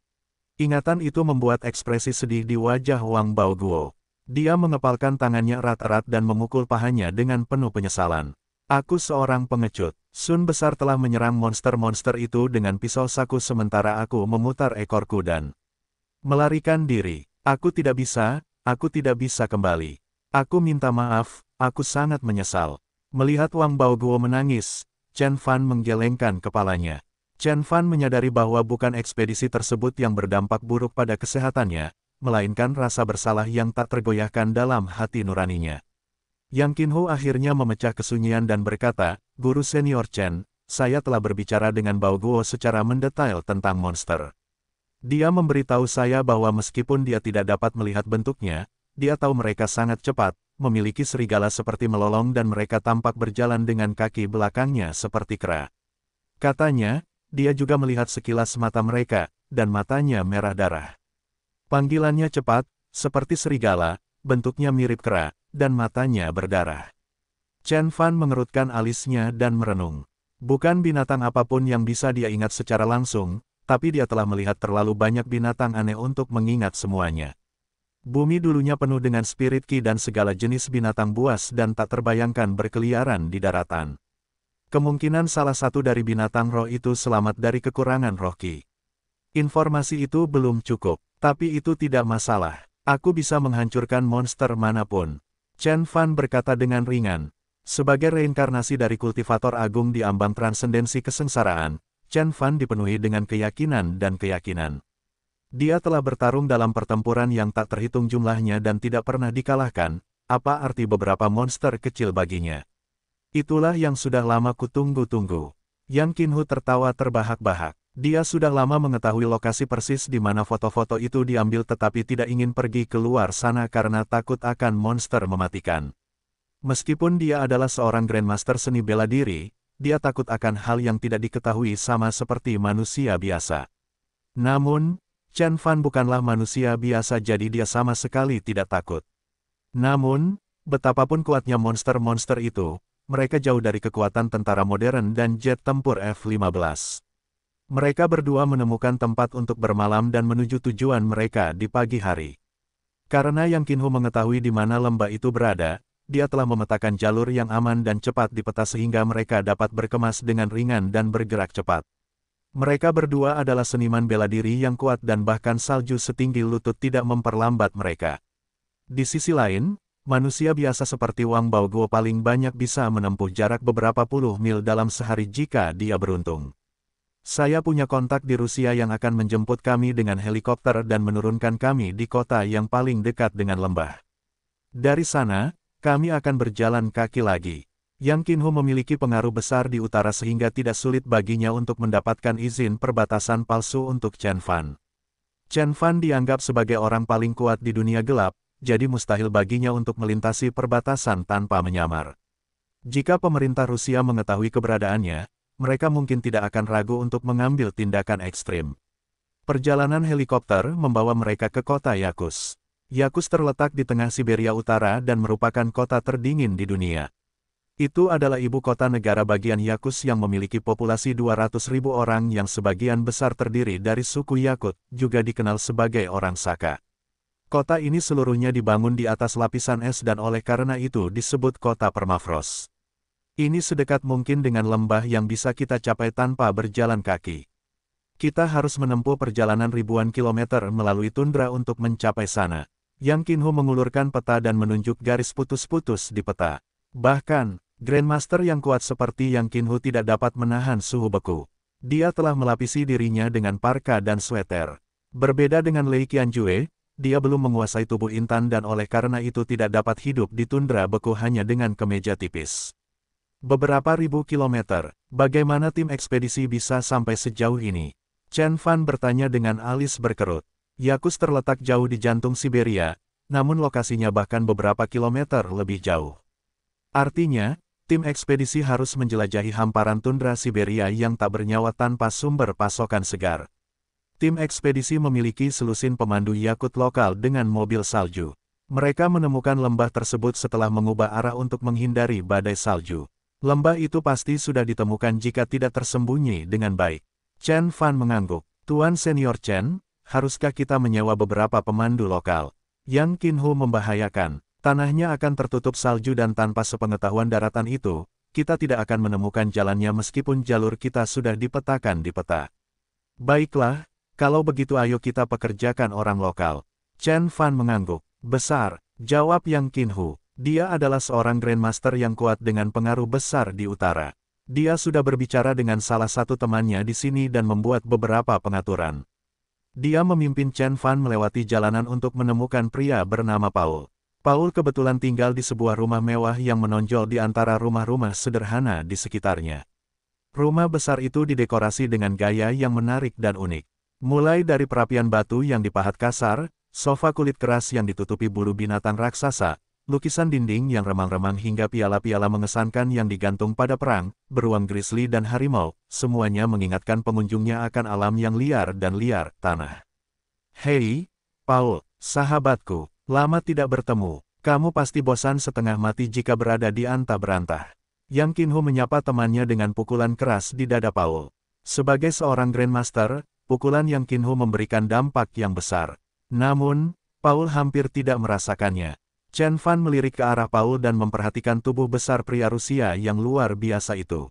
Ingatan itu membuat ekspresi sedih di wajah Wang Baoguo. Dia mengepalkan tangannya erat-erat dan memukul pahanya dengan penuh penyesalan. Aku seorang pengecut. Sun besar telah menyerang monster-monster itu dengan pisau saku sementara aku memutar ekorku dan melarikan diri. Aku tidak bisa kembali. Aku minta maaf, aku sangat menyesal. Melihat Wang Baoguo menangis, Chen Fan menggelengkan kepalanya. Chen Fan menyadari bahwa bukan ekspedisi tersebut yang berdampak buruk pada kesehatannya, melainkan rasa bersalah yang tak tergoyahkan dalam hati nuraninya. Yang Qinhu akhirnya memecah kesunyian dan berkata, Guru Senior Chen, saya telah berbicara dengan Baoguo secara mendetail tentang monster. Dia memberitahu saya bahwa meskipun dia tidak dapat melihat bentuknya, dia tahu mereka sangat cepat, memiliki serigala seperti melolong dan mereka tampak berjalan dengan kaki belakangnya seperti kera. Katanya, dia juga melihat sekilas mata mereka, dan matanya merah darah. Panggilannya cepat, seperti serigala, bentuknya mirip kera, dan matanya berdarah. Chen Fan mengerutkan alisnya dan merenung. Bukan binatang apapun yang bisa dia ingat secara langsung, tapi dia telah melihat terlalu banyak binatang aneh untuk mengingat semuanya. Bumi dulunya penuh dengan spirit ki dan segala jenis binatang buas dan tak terbayangkan berkeliaran di daratan. Kemungkinan salah satu dari binatang roh itu selamat dari kekurangan roh ki. Informasi itu belum cukup, tapi itu tidak masalah. Aku bisa menghancurkan monster manapun. Chen Fan berkata dengan ringan. Sebagai reinkarnasi dari kultivator agung di ambang transendensi kesengsaraan, Chen Fan dipenuhi dengan keyakinan dan keyakinan. Dia telah bertarung dalam pertempuran yang tak terhitung jumlahnya dan tidak pernah dikalahkan. Apa arti beberapa monster kecil baginya? Itulah yang sudah lama kutunggu-tunggu. Yang Qinhu tertawa terbahak-bahak. Dia sudah lama mengetahui lokasi persis di mana foto-foto itu diambil tetapi tidak ingin pergi keluar sana karena takut akan monster mematikan. Meskipun dia adalah seorang Grandmaster seni bela diri, dia takut akan hal yang tidak diketahui sama seperti manusia biasa. Namun, Chen Fan bukanlah manusia biasa jadi dia sama sekali tidak takut. Namun, betapapun kuatnya monster-monster itu, mereka jauh dari kekuatan tentara modern dan jet tempur F-15. Mereka berdua menemukan tempat untuk bermalam dan menuju tujuan mereka di pagi hari. Karena Yang Qinhu mengetahui di mana lembah itu berada, dia telah memetakan jalur yang aman dan cepat di peta sehingga mereka dapat berkemas dengan ringan dan bergerak cepat. Mereka berdua adalah seniman bela diri yang kuat dan bahkan salju setinggi lutut tidak memperlambat mereka. Di sisi lain, manusia biasa seperti Wang Baoguo paling banyak bisa menempuh jarak beberapa puluh mil dalam sehari jika dia beruntung. Saya punya kontak di Rusia yang akan menjemput kami dengan helikopter dan menurunkan kami di kota yang paling dekat dengan lembah. Dari sana, kami akan berjalan kaki lagi. Yang Qinhu memiliki pengaruh besar di utara sehingga tidak sulit baginya untuk mendapatkan izin perbatasan palsu untuk Chen Fan. Chen Fan dianggap sebagai orang paling kuat di dunia gelap, jadi mustahil baginya untuk melintasi perbatasan tanpa menyamar. Jika pemerintah Rusia mengetahui keberadaannya, mereka mungkin tidak akan ragu untuk mengambil tindakan ekstrim. Perjalanan helikopter membawa mereka ke kota Yakutsk. Yakutsk terletak di tengah Siberia Utara dan merupakan kota terdingin di dunia. Itu adalah ibu kota negara bagian Yakutsk yang memiliki populasi 200.000 orang yang sebagian besar terdiri dari suku Yakut, juga dikenal sebagai orang Saka. Kota ini seluruhnya dibangun di atas lapisan es dan oleh karena itu disebut kota permafrost. Ini sedekat mungkin dengan lembah yang bisa kita capai tanpa berjalan kaki. Kita harus menempuh perjalanan ribuan kilometer melalui tundra untuk mencapai sana. Yang Qinhu mengulurkan peta dan menunjuk garis putus-putus di peta. Bahkan, Grandmaster yang kuat seperti Yang Qinhu tidak dapat menahan suhu beku. Dia telah melapisi dirinya dengan parka dan sweater. Berbeda dengan Lei Qianjue, dia belum menguasai tubuh intan dan oleh karena itu tidak dapat hidup di tundra beku hanya dengan kemeja tipis. Beberapa ribu kilometer, bagaimana tim ekspedisi bisa sampai sejauh ini? Chen Fan bertanya dengan alis berkerut. Yakutsk terletak jauh di jantung Siberia, namun lokasinya bahkan beberapa kilometer lebih jauh. Artinya, tim ekspedisi harus menjelajahi hamparan tundra Siberia yang tak bernyawa tanpa sumber pasokan segar. Tim ekspedisi memiliki selusin pemandu Yakut lokal dengan mobil salju. Mereka menemukan lembah tersebut setelah mengubah arah untuk menghindari badai salju. Lembah itu pasti sudah ditemukan jika tidak tersembunyi dengan baik. Chen Fan mengangguk. Tuan Senior Chen, haruskah kita menyewa beberapa pemandu lokal? Yang Qinhu membahayakan. Tanahnya akan tertutup salju dan tanpa sepengetahuan daratan itu, kita tidak akan menemukan jalannya meskipun jalur kita sudah dipetakan di peta. Baiklah, kalau begitu ayo kita pekerjakan orang lokal. Chen Fan mengangguk. Besar, jawab Yang Qinhu. Dia adalah seorang Grandmaster yang kuat dengan pengaruh besar di utara. Dia sudah berbicara dengan salah satu temannya di sini dan membuat beberapa pengaturan. Dia memimpin Chen Fan melewati jalanan untuk menemukan pria bernama Paul. Paul kebetulan tinggal di sebuah rumah mewah yang menonjol di antara rumah-rumah sederhana di sekitarnya. Rumah besar itu didekorasi dengan gaya yang menarik dan unik. Mulai dari perapian batu yang dipahat kasar, sofa kulit keras yang ditutupi bulu binatang raksasa, lukisan dinding yang remang-remang hingga piala-piala mengesankan yang digantung pada perang, beruang grizzly dan harimau, semuanya mengingatkan pengunjungnya akan alam yang liar dan liar, tanah. Hei, Paul, sahabatku, lama tidak bertemu, kamu pasti bosan setengah mati jika berada di antah-berantah. Yang Qinhu menyapa temannya dengan pukulan keras di dada Paul. Sebagai seorang Grandmaster, pukulan Yang Qinhu memberikan dampak yang besar. Namun, Paul hampir tidak merasakannya. Chen Fan melirik ke arah Paul dan memperhatikan tubuh besar pria Rusia yang luar biasa itu.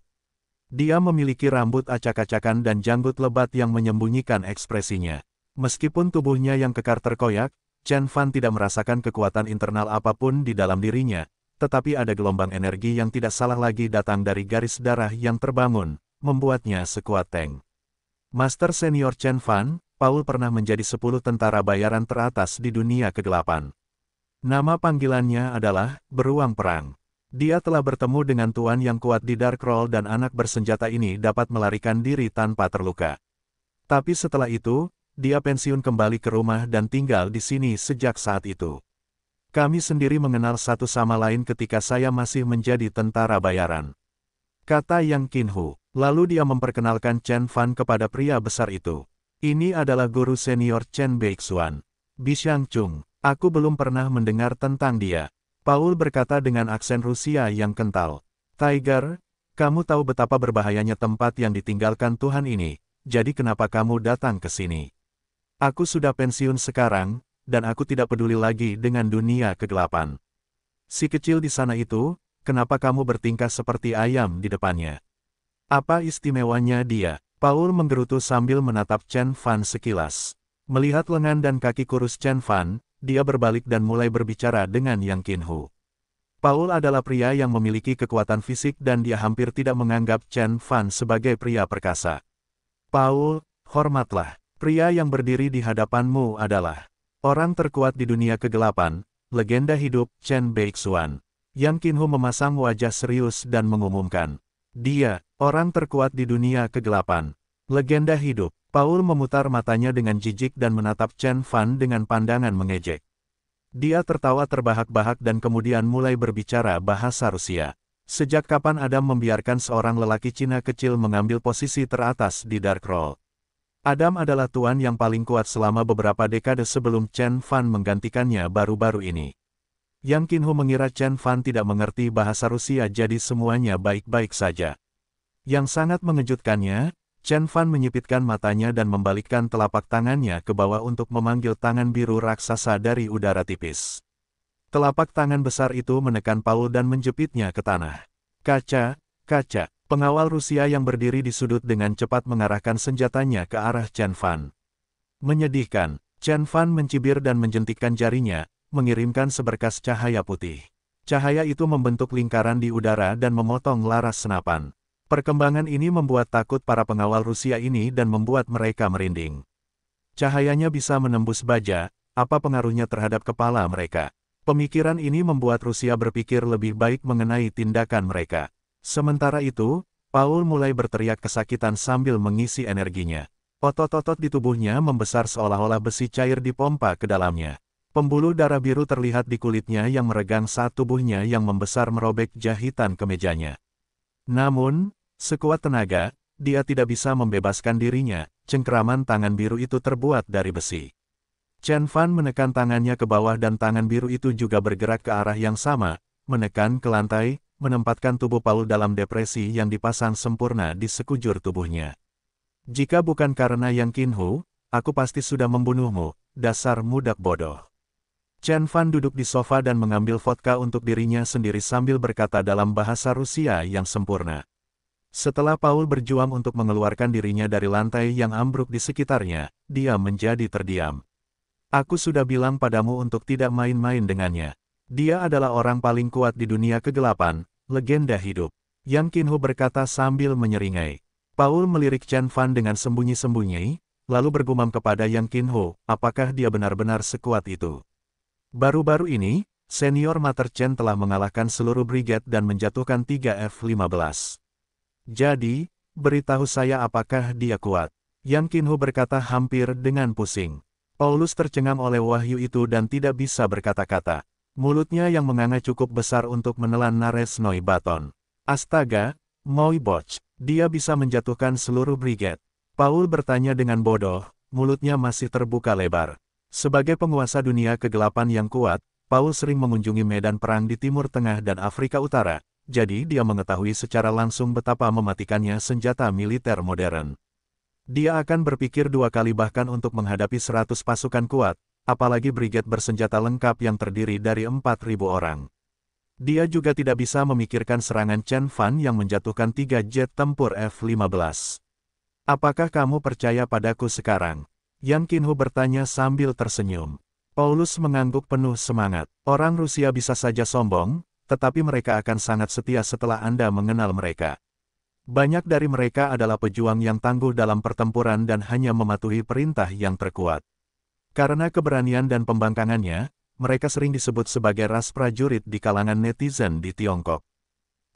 Dia memiliki rambut acak-acakan dan janggut lebat yang menyembunyikan ekspresinya. Meskipun tubuhnya yang kekar terkoyak, Chen Fan tidak merasakan kekuatan internal apapun di dalam dirinya, tetapi ada gelombang energi yang tidak salah lagi datang dari garis darah yang terbangun, membuatnya sekuat tank. Master Senior Chen Fan, Paul pernah menjadi 10 tentara bayaran teratas di dunia kegelapan. Nama panggilannya adalah Beruang Perang. Dia telah bertemu dengan tuan yang kuat di Dark Roll dan anak bersenjata ini dapat melarikan diri tanpa terluka. Tapi setelah itu, dia pensiun kembali ke rumah dan tinggal di sini sejak saat itu. Kami sendiri mengenal satu sama lain ketika saya masih menjadi tentara bayaran. Kata Yang Qinhu. Lalu dia memperkenalkan Chen Fan kepada pria besar itu. Ini adalah guru senior Chen Beixuan. Bixiang Chung. Aku belum pernah mendengar tentang dia. Paul berkata dengan aksen Rusia yang kental. Tiger, kamu tahu betapa berbahayanya tempat yang ditinggalkan Tuhan ini, jadi kenapa kamu datang ke sini? Aku sudah pensiun sekarang, dan aku tidak peduli lagi dengan dunia kegelapan. Si kecil di sana itu, kenapa kamu bertingkah seperti ayam di depannya? Apa istimewanya dia? Paul menggerutu sambil menatap Chen Fan sekilas. Melihat lengan dan kaki kurus Chen Fan, dia berbalik dan mulai berbicara dengan Yang Qinhu. Paul adalah pria yang memiliki kekuatan fisik dan dia hampir tidak menganggap Chen Fan sebagai pria perkasa. Paul, hormatlah. Pria yang berdiri di hadapanmu adalah orang terkuat di dunia kegelapan, legenda hidup Chen Beixuan. Yang Qinhu memasang wajah serius dan mengumumkan. Dia, orang terkuat di dunia kegelapan. Legenda hidup. Paul memutar matanya dengan jijik dan menatap Chen Fan dengan pandangan mengejek. Dia tertawa terbahak-bahak dan kemudian mulai berbicara bahasa Rusia. Sejak kapan Adam membiarkan seorang lelaki Cina kecil mengambil posisi teratas di Dark Roll? Adam adalah tuan yang paling kuat selama beberapa dekade sebelum Chen Fan menggantikannya baru-baru ini. Yang Qinhu mengira Chen Fan tidak mengerti bahasa Rusia jadi semuanya baik-baik saja. Yang sangat mengejutkannya, Chen Fan menyipitkan matanya dan membalikkan telapak tangannya ke bawah untuk memanggil tangan biru raksasa dari udara tipis. Telapak tangan besar itu menekan Paul dan menjepitnya ke tanah. Kaca, kaca. Pengawal Rusia yang berdiri di sudut dengan cepat mengarahkan senjatanya ke arah Chen Fan. Menyedihkan, Chen Fan mencibir dan menjentikkan jarinya, mengirimkan seberkas cahaya putih. Cahaya itu membentuk lingkaran di udara dan memotong laras senapan. Perkembangan ini membuat takut para pengawal Rusia ini dan membuat mereka merinding. Cahayanya bisa menembus baja, apa pengaruhnya terhadap kepala mereka? Pemikiran ini membuat Rusia berpikir lebih baik mengenai tindakan mereka. Sementara itu, Paul mulai berteriak kesakitan sambil mengisi energinya. Otot-otot di tubuhnya membesar seolah-olah besi cair dipompa ke dalamnya. Pembuluh darah biru terlihat di kulitnya yang meregang saat tubuhnya yang membesar merobek jahitan kemejanya. Namun, sekuat tenaga, dia tidak bisa membebaskan dirinya, cengkeraman tangan biru itu terbuat dari besi. Chen Fan menekan tangannya ke bawah dan tangan biru itu juga bergerak ke arah yang sama, menekan ke lantai, menempatkan tubuh Paul dalam depresi yang dipasang sempurna di sekujur tubuhnya. Jika bukan karena Yang Qinhu, aku pasti sudah membunuhmu, dasar mudak bodoh. Chen Fan duduk di sofa dan mengambil vodka untuk dirinya sendiri sambil berkata dalam bahasa Rusia yang sempurna. Setelah Paul berjuang untuk mengeluarkan dirinya dari lantai yang ambruk di sekitarnya, dia menjadi terdiam. Aku sudah bilang padamu untuk tidak main-main dengannya. Dia adalah orang paling kuat di dunia kegelapan, legenda hidup. Yang Qinhu berkata sambil menyeringai. Paul melirik Chen Fan dengan sembunyi-sembunyi, lalu bergumam kepada Yang Qinhu, apakah dia benar-benar sekuat itu? Baru-baru ini, senior Mater Chen telah mengalahkan seluruh brigade dan menjatuhkan 3 F-15. Jadi, beritahu saya apakah dia kuat. Yang Qinhu berkata hampir dengan pusing. Paulus tercengang oleh wahyu itu dan tidak bisa berkata-kata. Mulutnya yang menganga cukup besar untuk menelan Nares Noi Baton. Astaga, Moi Boch, dia bisa menjatuhkan seluruh brigade. Paul bertanya dengan bodoh, mulutnya masih terbuka lebar. Sebagai penguasa dunia kegelapan yang kuat, Paul sering mengunjungi medan perang di Timur Tengah dan Afrika Utara. Jadi dia mengetahui secara langsung betapa mematikannya senjata militer modern. Dia akan berpikir dua kali bahkan untuk menghadapi 100 pasukan kuat, apalagi brigade bersenjata lengkap yang terdiri dari 4.000 orang. Dia juga tidak bisa memikirkan serangan Chen Fan yang menjatuhkan 3 jet tempur F-15. Apakah kamu percaya padaku sekarang? Yang Qinhu bertanya sambil tersenyum. Paulus mengangguk penuh semangat. Orang Rusia bisa saja sombong, tetapi mereka akan sangat setia setelah Anda mengenal mereka. Banyak dari mereka adalah pejuang yang tangguh dalam pertempuran dan hanya mematuhi perintah yang terkuat. Karena keberanian dan pembangkangannya, mereka sering disebut sebagai ras prajurit di kalangan netizen di Tiongkok.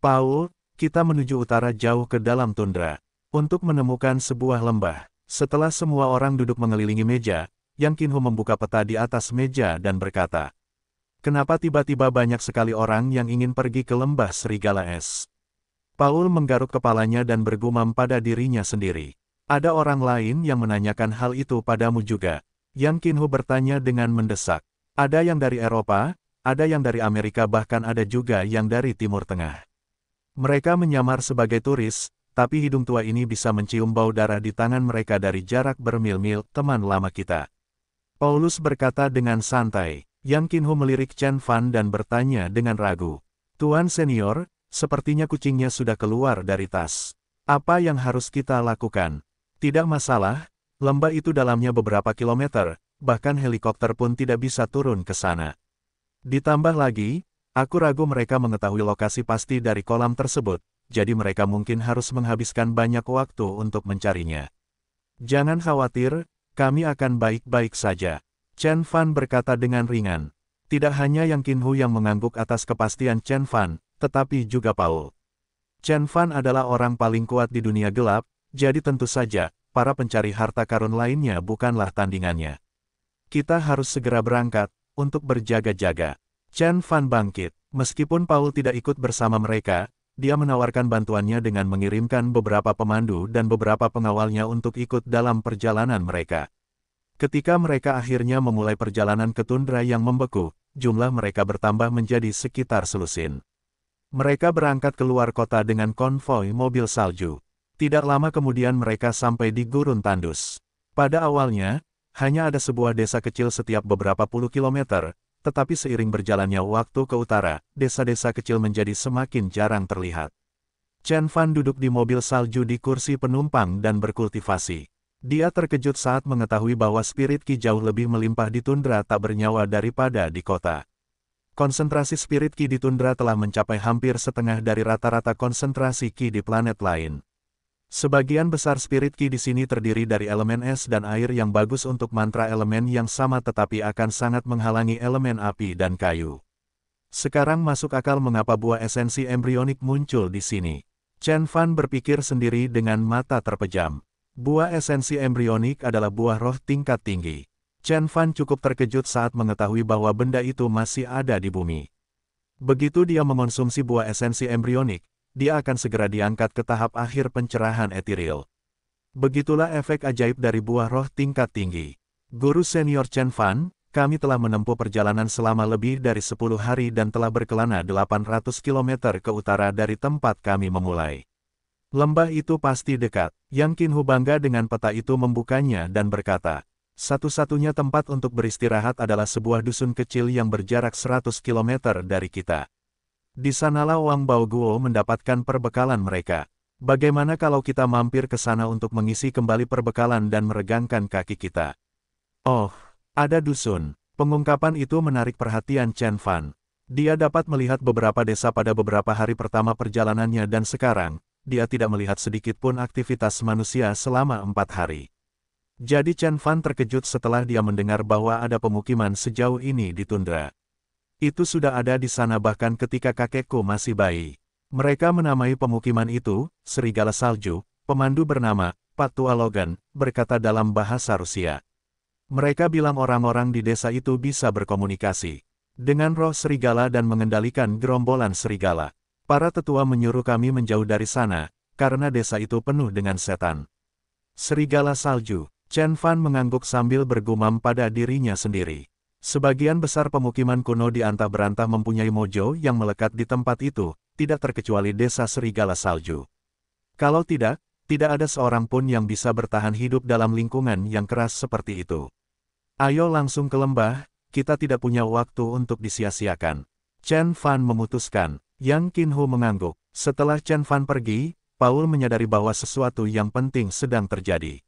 Paul, kita menuju utara jauh ke dalam tundra, untuk menemukan sebuah lembah. Setelah semua orang duduk mengelilingi meja, Yang Qinhu membuka peta di atas meja dan berkata, kenapa tiba-tiba banyak sekali orang yang ingin pergi ke lembah Serigala Es? Paul menggaruk kepalanya dan bergumam pada dirinya sendiri. Ada orang lain yang menanyakan hal itu padamu juga. Yang Qinhu bertanya dengan mendesak. Ada yang dari Eropa, ada yang dari Amerika bahkan ada juga yang dari Timur Tengah. Mereka menyamar sebagai turis, tapi hidung tua ini bisa mencium bau darah di tangan mereka dari jarak bermil-mil, teman lama kita. Paulus berkata dengan santai. Yang Qinhu melirik Chen Fan dan bertanya dengan ragu. Tuan senior, sepertinya kucingnya sudah keluar dari tas. Apa yang harus kita lakukan? Tidak masalah, lembah itu dalamnya beberapa kilometer, bahkan helikopter pun tidak bisa turun ke sana. Ditambah lagi, aku ragu mereka mengetahui lokasi pasti dari kolam tersebut, jadi mereka mungkin harus menghabiskan banyak waktu untuk mencarinya. Jangan khawatir, kami akan baik-baik saja. Chen Fan berkata dengan ringan. Tidak hanya Yang Qinhu yang mengangguk atas kepastian Chen Fan, tetapi juga Paul. Chen Fan adalah orang paling kuat di dunia gelap, jadi tentu saja, para pencari harta karun lainnya bukanlah tandingannya. Kita harus segera berangkat, untuk berjaga-jaga. Chen Fan bangkit. Meskipun Paul tidak ikut bersama mereka, dia menawarkan bantuannya dengan mengirimkan beberapa pemandu dan beberapa pengawalnya untuk ikut dalam perjalanan mereka. Ketika mereka akhirnya memulai perjalanan ke tundra yang membeku, jumlah mereka bertambah menjadi sekitar selusin. Mereka berangkat keluar kota dengan konvoi mobil salju. Tidak lama kemudian mereka sampai di gurun tandus. Pada awalnya, hanya ada sebuah desa kecil setiap beberapa puluh kilometer, tetapi seiring berjalannya waktu ke utara, desa-desa kecil menjadi semakin jarang terlihat. Chen Fan duduk di mobil salju di kursi penumpang dan berkultivasi. Dia terkejut saat mengetahui bahwa spirit Qi jauh lebih melimpah di tundra tak bernyawa daripada di kota. Konsentrasi spirit Qi di tundra telah mencapai hampir setengah dari rata-rata konsentrasi Qi di planet lain. Sebagian besar spirit Qi di sini terdiri dari elemen es dan air yang bagus untuk mantra elemen yang sama tetapi akan sangat menghalangi elemen api dan kayu. Sekarang masuk akal mengapa buah esensi embrionik muncul di sini. Chen Fan berpikir sendiri dengan mata terpejam. Buah esensi embrionik adalah buah roh tingkat tinggi. Chen Fan cukup terkejut saat mengetahui bahwa benda itu masih ada di bumi. Begitu dia mengonsumsi buah esensi embrionik, dia akan segera diangkat ke tahap akhir pencerahan etiril. Begitulah efek ajaib dari buah roh tingkat tinggi. Guru senior Chen Fan, kami telah menempuh perjalanan selama lebih dari 10 hari dan telah berkelana 800 km ke utara dari tempat kami memulai. Lembah itu pasti dekat. Yang Qinhu bangga dengan peta itu membukanya dan berkata, satu-satunya tempat untuk beristirahat adalah sebuah dusun kecil yang berjarak 100 km dari kita. Di sanalah Wang Baoguo mendapatkan perbekalan mereka. Bagaimana kalau kita mampir ke sana untuk mengisi kembali perbekalan dan meregangkan kaki kita? Oh, ada dusun. Pengungkapan itu menarik perhatian Chen Fan. Dia dapat melihat beberapa desa pada beberapa hari pertama perjalanannya dan sekarang, dia tidak melihat sedikit pun aktivitas manusia selama 4 hari. Jadi Chen Fan terkejut setelah dia mendengar bahwa ada pemukiman sejauh ini di tundra. Itu sudah ada di sana bahkan ketika kakekku masih bayi. Mereka menamai pemukiman itu, Serigala Salju. Pemandu bernama, Patua Logan, berkata dalam bahasa Rusia. Mereka bilang orang-orang di desa itu bisa berkomunikasi dengan roh serigala dan mengendalikan gerombolan serigala. Para tetua menyuruh kami menjauh dari sana, karena desa itu penuh dengan setan. Serigala Salju. Chen Fan mengangguk sambil bergumam pada dirinya sendiri. Sebagian besar pemukiman kuno di antah-berantah mempunyai mojo yang melekat di tempat itu, tidak terkecuali desa Serigala Salju. Kalau tidak, tidak ada seorang pun yang bisa bertahan hidup dalam lingkungan yang keras seperti itu. Ayo langsung ke lembah, kita tidak punya waktu untuk disia-siakan. Chen Fan memutuskan. Yang Qinhu mengangguk. Setelah Chen Fan pergi, Paul menyadari bahwa sesuatu yang penting sedang terjadi.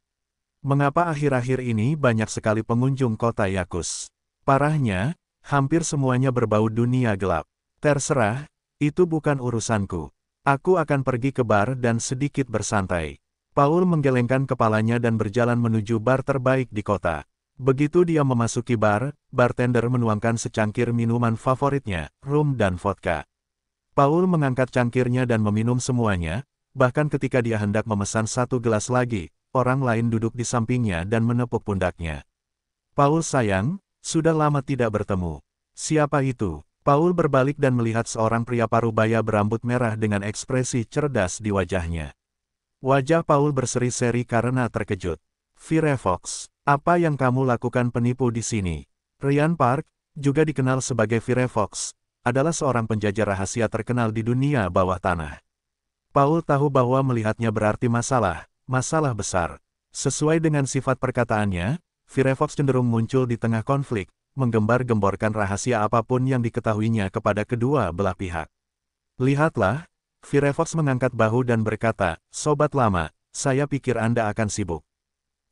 Mengapa akhir-akhir ini banyak sekali pengunjung kota Yakus? Parahnya, hampir semuanya berbau dunia gelap. Terserah, itu bukan urusanku. Aku akan pergi ke bar dan sedikit bersantai. Paul menggelengkan kepalanya dan berjalan menuju bar terbaik di kota. Begitu dia memasuki bar, bartender menuangkan secangkir minuman favoritnya, rum dan vodka. Paul mengangkat cangkirnya dan meminum semuanya, bahkan ketika dia hendak memesan satu gelas lagi, orang lain duduk di sampingnya dan menepuk pundaknya. Paul sayang, sudah lama tidak bertemu. Siapa itu? Paul berbalik dan melihat seorang pria parubaya berambut merah dengan ekspresi cerdas di wajahnya. Wajah Paul berseri-seri karena terkejut. Firefox, apa yang kamu lakukan penipu di sini? Ryan Park, juga dikenal sebagai Firefox, adalah seorang penjajah rahasia terkenal di dunia bawah tanah. Paul tahu bahwa melihatnya berarti masalah besar. Sesuai dengan sifat perkataannya, Firefox cenderung muncul di tengah konflik, menggembar-gemborkan rahasia apapun yang diketahuinya kepada kedua belah pihak. Lihatlah, Firefox mengangkat bahu dan berkata, sobat lama, saya pikir Anda akan sibuk.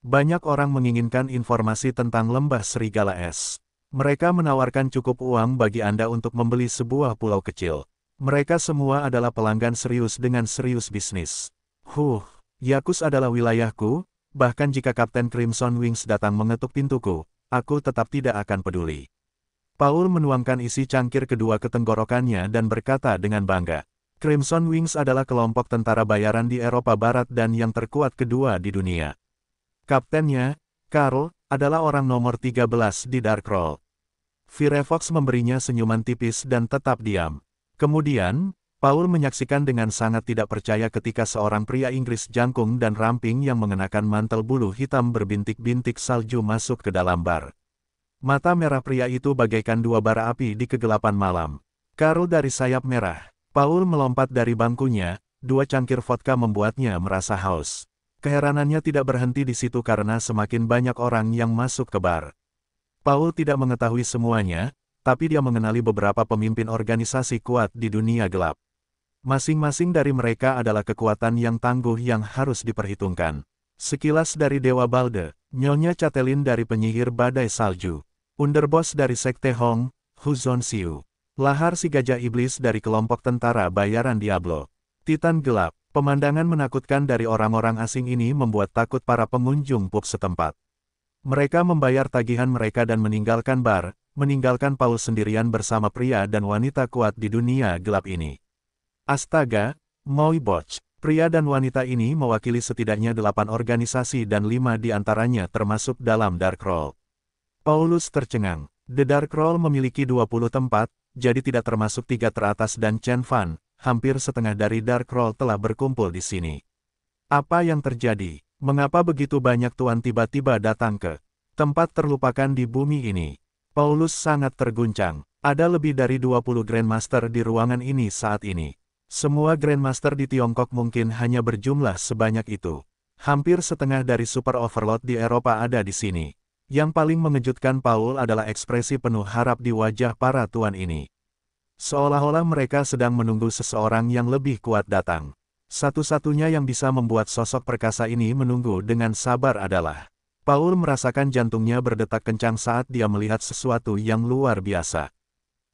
Banyak orang menginginkan informasi tentang lembah serigala es. Mereka menawarkan cukup uang bagi Anda untuk membeli sebuah pulau kecil. Mereka semua adalah pelanggan serius dengan serius bisnis. Yakus adalah wilayahku, bahkan jika Kapten Crimson Wings datang mengetuk pintuku, aku tetap tidak akan peduli. Paul menuangkan isi cangkir kedua ke tenggorokannya dan berkata dengan bangga. Crimson Wings adalah kelompok tentara bayaran di Eropa Barat dan yang terkuat kedua di dunia. Kaptennya, Karl, adalah orang nomor 13 di Darkroll. Firefox memberinya senyuman tipis dan tetap diam. Kemudian, Paul menyaksikan dengan sangat tidak percaya ketika seorang pria Inggris jangkung dan ramping yang mengenakan mantel bulu hitam berbintik-bintik salju masuk ke dalam bar. Mata merah pria itu bagaikan dua bara api di kegelapan malam. Karl dari sayap merah. Paul melompat dari bangkunya, 2 cangkir vodka membuatnya merasa haus. Keheranannya tidak berhenti di situ karena semakin banyak orang yang masuk ke bar. Paul tidak mengetahui semuanya, tapi dia mengenali beberapa pemimpin organisasi kuat di dunia gelap. Masing-masing dari mereka adalah kekuatan yang tangguh yang harus diperhitungkan. Sekilas dari Dewa Balde, Nyonya Catelyn dari penyihir badai salju. Underboss dari Sekte Hong, Hu Zonxiu. Lahar si gajah iblis dari kelompok tentara bayaran Diablo. Titan gelap, pemandangan menakutkan dari orang-orang asing ini membuat takut para pengunjung pub setempat. Mereka membayar tagihan mereka dan meninggalkan bar, meninggalkan Paul sendirian bersama pria dan wanita kuat di dunia gelap ini. Astaga, Moi Botch. Pria dan wanita ini mewakili setidaknya 8 organisasi dan 5 di antaranya termasuk dalam Darkroll. Paulus tercengang. The Darkroll memiliki 20 tempat, jadi tidak termasuk 3 teratas dan Chen Fan, hampir setengah dari Darkroll telah berkumpul di sini. Apa yang terjadi? Mengapa begitu banyak tuan tiba-tiba datang ke tempat terlupakan di bumi ini? Paulus sangat terguncang. Ada lebih dari 20 Grandmaster di ruangan ini saat ini. Semua Grandmaster di Tiongkok mungkin hanya berjumlah sebanyak itu. Hampir setengah dari Super Overlord di Eropa ada di sini. Yang paling mengejutkan Paul adalah ekspresi penuh harap di wajah para tuan ini. Seolah-olah mereka sedang menunggu seseorang yang lebih kuat datang. Satu-satunya yang bisa membuat sosok perkasa ini menunggu dengan sabar adalah Paul merasakan jantungnya berdetak kencang saat dia melihat sesuatu yang luar biasa.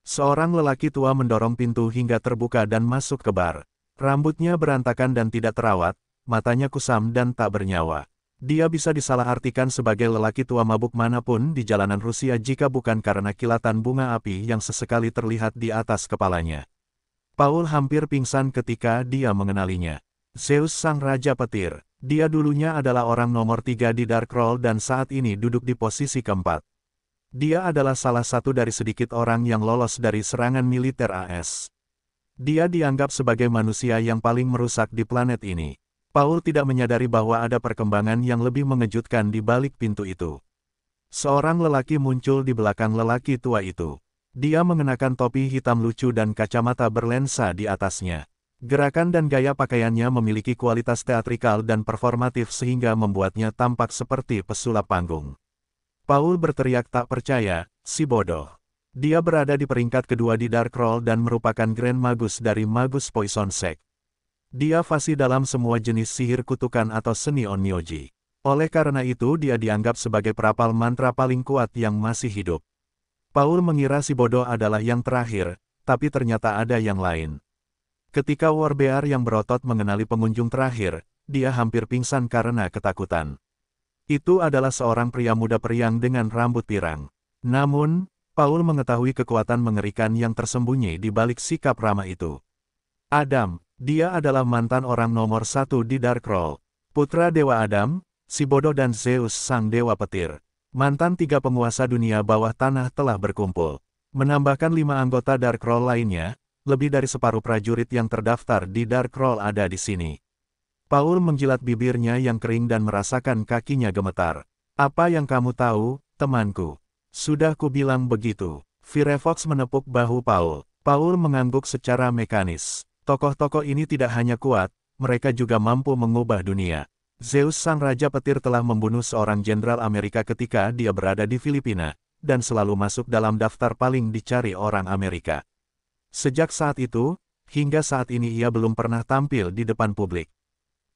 Seorang lelaki tua mendorong pintu hingga terbuka dan masuk ke bar. Rambutnya berantakan dan tidak terawat, matanya kusam dan tak bernyawa. Dia bisa disalahartikan sebagai lelaki tua mabuk manapun di jalanan Rusia jika bukan karena kilatan bunga api yang sesekali terlihat di atas kepalanya. Paul hampir pingsan ketika dia mengenalinya. Zeus sang Raja Petir. Dia dulunya adalah orang nomor 3 di Darkroll dan saat ini duduk di posisi keempat. Dia adalah salah satu dari sedikit orang yang lolos dari serangan militer AS. Dia dianggap sebagai manusia yang paling merusak di planet ini. Paul tidak menyadari bahwa ada perkembangan yang lebih mengejutkan di balik pintu itu. Seorang lelaki muncul di belakang lelaki tua itu. Dia mengenakan topi hitam lucu dan kacamata berlensa di atasnya. Gerakan dan gaya pakaiannya memiliki kualitas teatrikal dan performatif sehingga membuatnya tampak seperti pesulap panggung. Paul berteriak tak percaya, si bodoh. Dia berada di peringkat kedua di Darkroll dan merupakan Grand Magus dari Magus Poison Sect. Dia fasih dalam semua jenis sihir kutukan atau seni onmyoji. Oleh karena itu dia dianggap sebagai perapal mantra paling kuat yang masih hidup. Paul mengira si bodoh adalah yang terakhir, tapi ternyata ada yang lain. Ketika Warbear yang berotot mengenali pengunjung terakhir, dia hampir pingsan karena ketakutan. Itu adalah seorang pria muda periang dengan rambut pirang. Namun, Paul mengetahui kekuatan mengerikan yang tersembunyi di balik sikap ramah itu. Adam. Dia adalah mantan orang nomor 1 di Darkroll. Putra Dewa Adam, si bodoh dan Zeus sang Dewa Petir. Mantan 3 penguasa dunia bawah tanah telah berkumpul. Menambahkan 5 anggota Darkroll lainnya, lebih dari separuh prajurit yang terdaftar di Darkroll ada di sini. Paul menjilat bibirnya yang kering dan merasakan kakinya gemetar. Apa yang kamu tahu, temanku? Sudah kubilang begitu. Firefox menepuk bahu Paul. Paul mengangguk secara mekanis. Tokoh-tokoh ini tidak hanya kuat, mereka juga mampu mengubah dunia. Zeus sang Raja Petir telah membunuh seorang jenderal Amerika ketika dia berada di Filipina, dan selalu masuk dalam daftar paling dicari orang Amerika. Sejak saat itu, hingga saat ini ia belum pernah tampil di depan publik.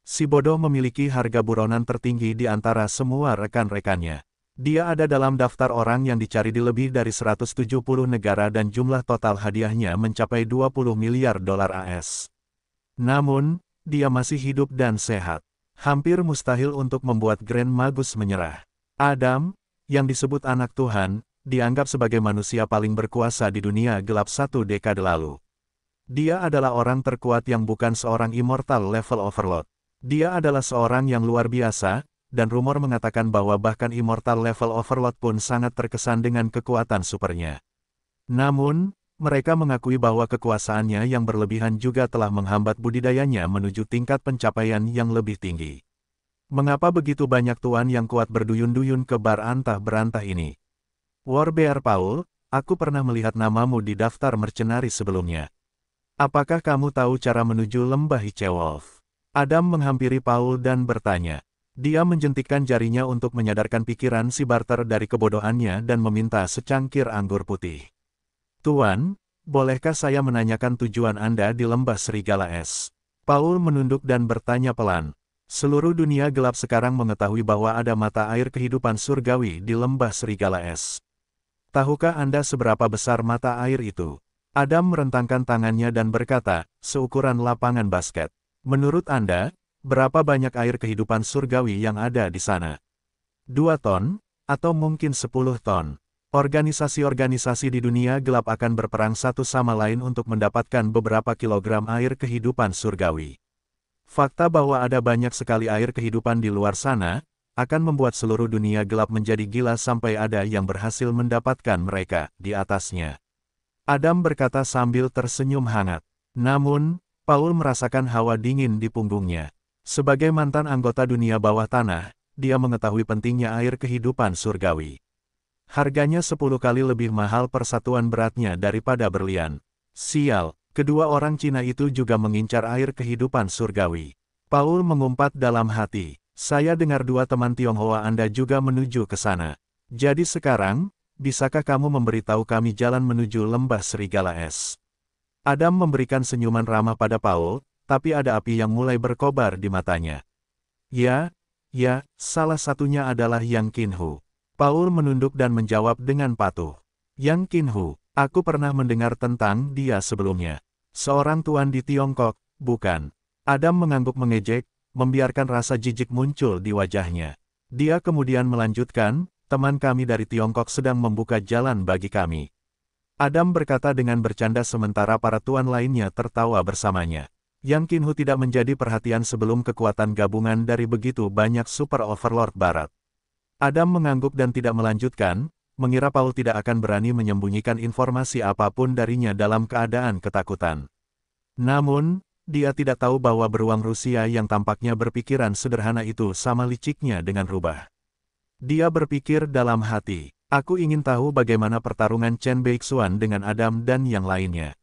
Si bodoh memiliki harga buronan tertinggi di antara semua rekan-rekannya. Dia ada dalam daftar orang yang dicari di lebih dari 170 negara dan jumlah total hadiahnya mencapai 20 miliar dolar AS. Namun, dia masih hidup dan sehat. Hampir mustahil untuk membuat Grand Magus menyerah. Adam, yang disebut anak Tuhan, dianggap sebagai manusia paling berkuasa di dunia gelap 1 dekade lalu. Dia adalah orang terkuat yang bukan seorang immortal level overlord. Dia adalah seorang yang luar biasa, dan rumor mengatakan bahwa bahkan immortal level overlord pun sangat terkesan dengan kekuatan supernya. Namun, mereka mengakui bahwa kekuasaannya yang berlebihan juga telah menghambat budidayanya menuju tingkat pencapaian yang lebih tinggi. Mengapa begitu banyak tuan yang kuat berduyun-duyun ke bar antah-berantah ini? Warbear Paul, aku pernah melihat namamu di daftar mercenaris sebelumnya. Apakah kamu tahu cara menuju lembah Hichewolf? Adam menghampiri Paul dan bertanya. Dia menjentikkan jarinya untuk menyadarkan pikiran si Barter dari kebodohannya dan meminta secangkir anggur putih. Tuan, bolehkah saya menanyakan tujuan Anda di lembah Serigala Es? Paul menunduk dan bertanya pelan. Seluruh dunia gelap sekarang mengetahui bahwa ada mata air kehidupan surgawi di lembah Serigala Es. Tahukah Anda seberapa besar mata air itu? Adam merentangkan tangannya dan berkata, seukuran lapangan basket. Menurut Anda, berapa banyak air kehidupan surgawi yang ada di sana? 2 ton? Atau mungkin 10 ton? Organisasi-organisasi di dunia gelap akan berperang satu sama lain untuk mendapatkan beberapa kilogram air kehidupan surgawi. Fakta bahwa ada banyak sekali air kehidupan di luar sana, akan membuat seluruh dunia gelap menjadi gila sampai ada yang berhasil mendapatkan mereka di atasnya. Adam berkata sambil tersenyum hangat. Namun, Paul merasakan hawa dingin di punggungnya. Sebagai mantan anggota dunia bawah tanah, dia mengetahui pentingnya air kehidupan surgawi. Harganya 10 kali lebih mahal persatuan beratnya daripada berlian. Sial, kedua orang Cina itu juga mengincar air kehidupan surgawi. Paul mengumpat dalam hati, saya dengar 2 teman Tionghoa Anda juga menuju ke sana. Jadi sekarang, bisakah kamu memberitahu kami jalan menuju lembah Serigala Es? Adam memberikan senyuman ramah pada Paul, tapi ada api yang mulai berkobar di matanya. Ya, salah satunya adalah Yang Qinhu. Paul menunduk dan menjawab dengan patuh. Yang Qinhu, aku pernah mendengar tentang dia sebelumnya. Seorang tuan di Tiongkok, bukan? Adam mengangguk mengejek, membiarkan rasa jijik muncul di wajahnya. Dia kemudian melanjutkan, teman kami dari Tiongkok sedang membuka jalan bagi kami. Adam berkata dengan bercanda sementara para tuan lainnya tertawa bersamanya. Yang Qinhu tidak menjadi perhatian sebelum kekuatan gabungan dari begitu banyak super overlord barat. Adam mengangguk dan tidak melanjutkan, mengira Paul tidak akan berani menyembunyikan informasi apapun darinya dalam keadaan ketakutan. Namun, dia tidak tahu bahwa beruang Rusia yang tampaknya berpikiran sederhana itu sama liciknya dengan rubah. Dia berpikir dalam hati, aku ingin tahu bagaimana pertarungan Chen Beixuan dengan Adam dan yang lainnya.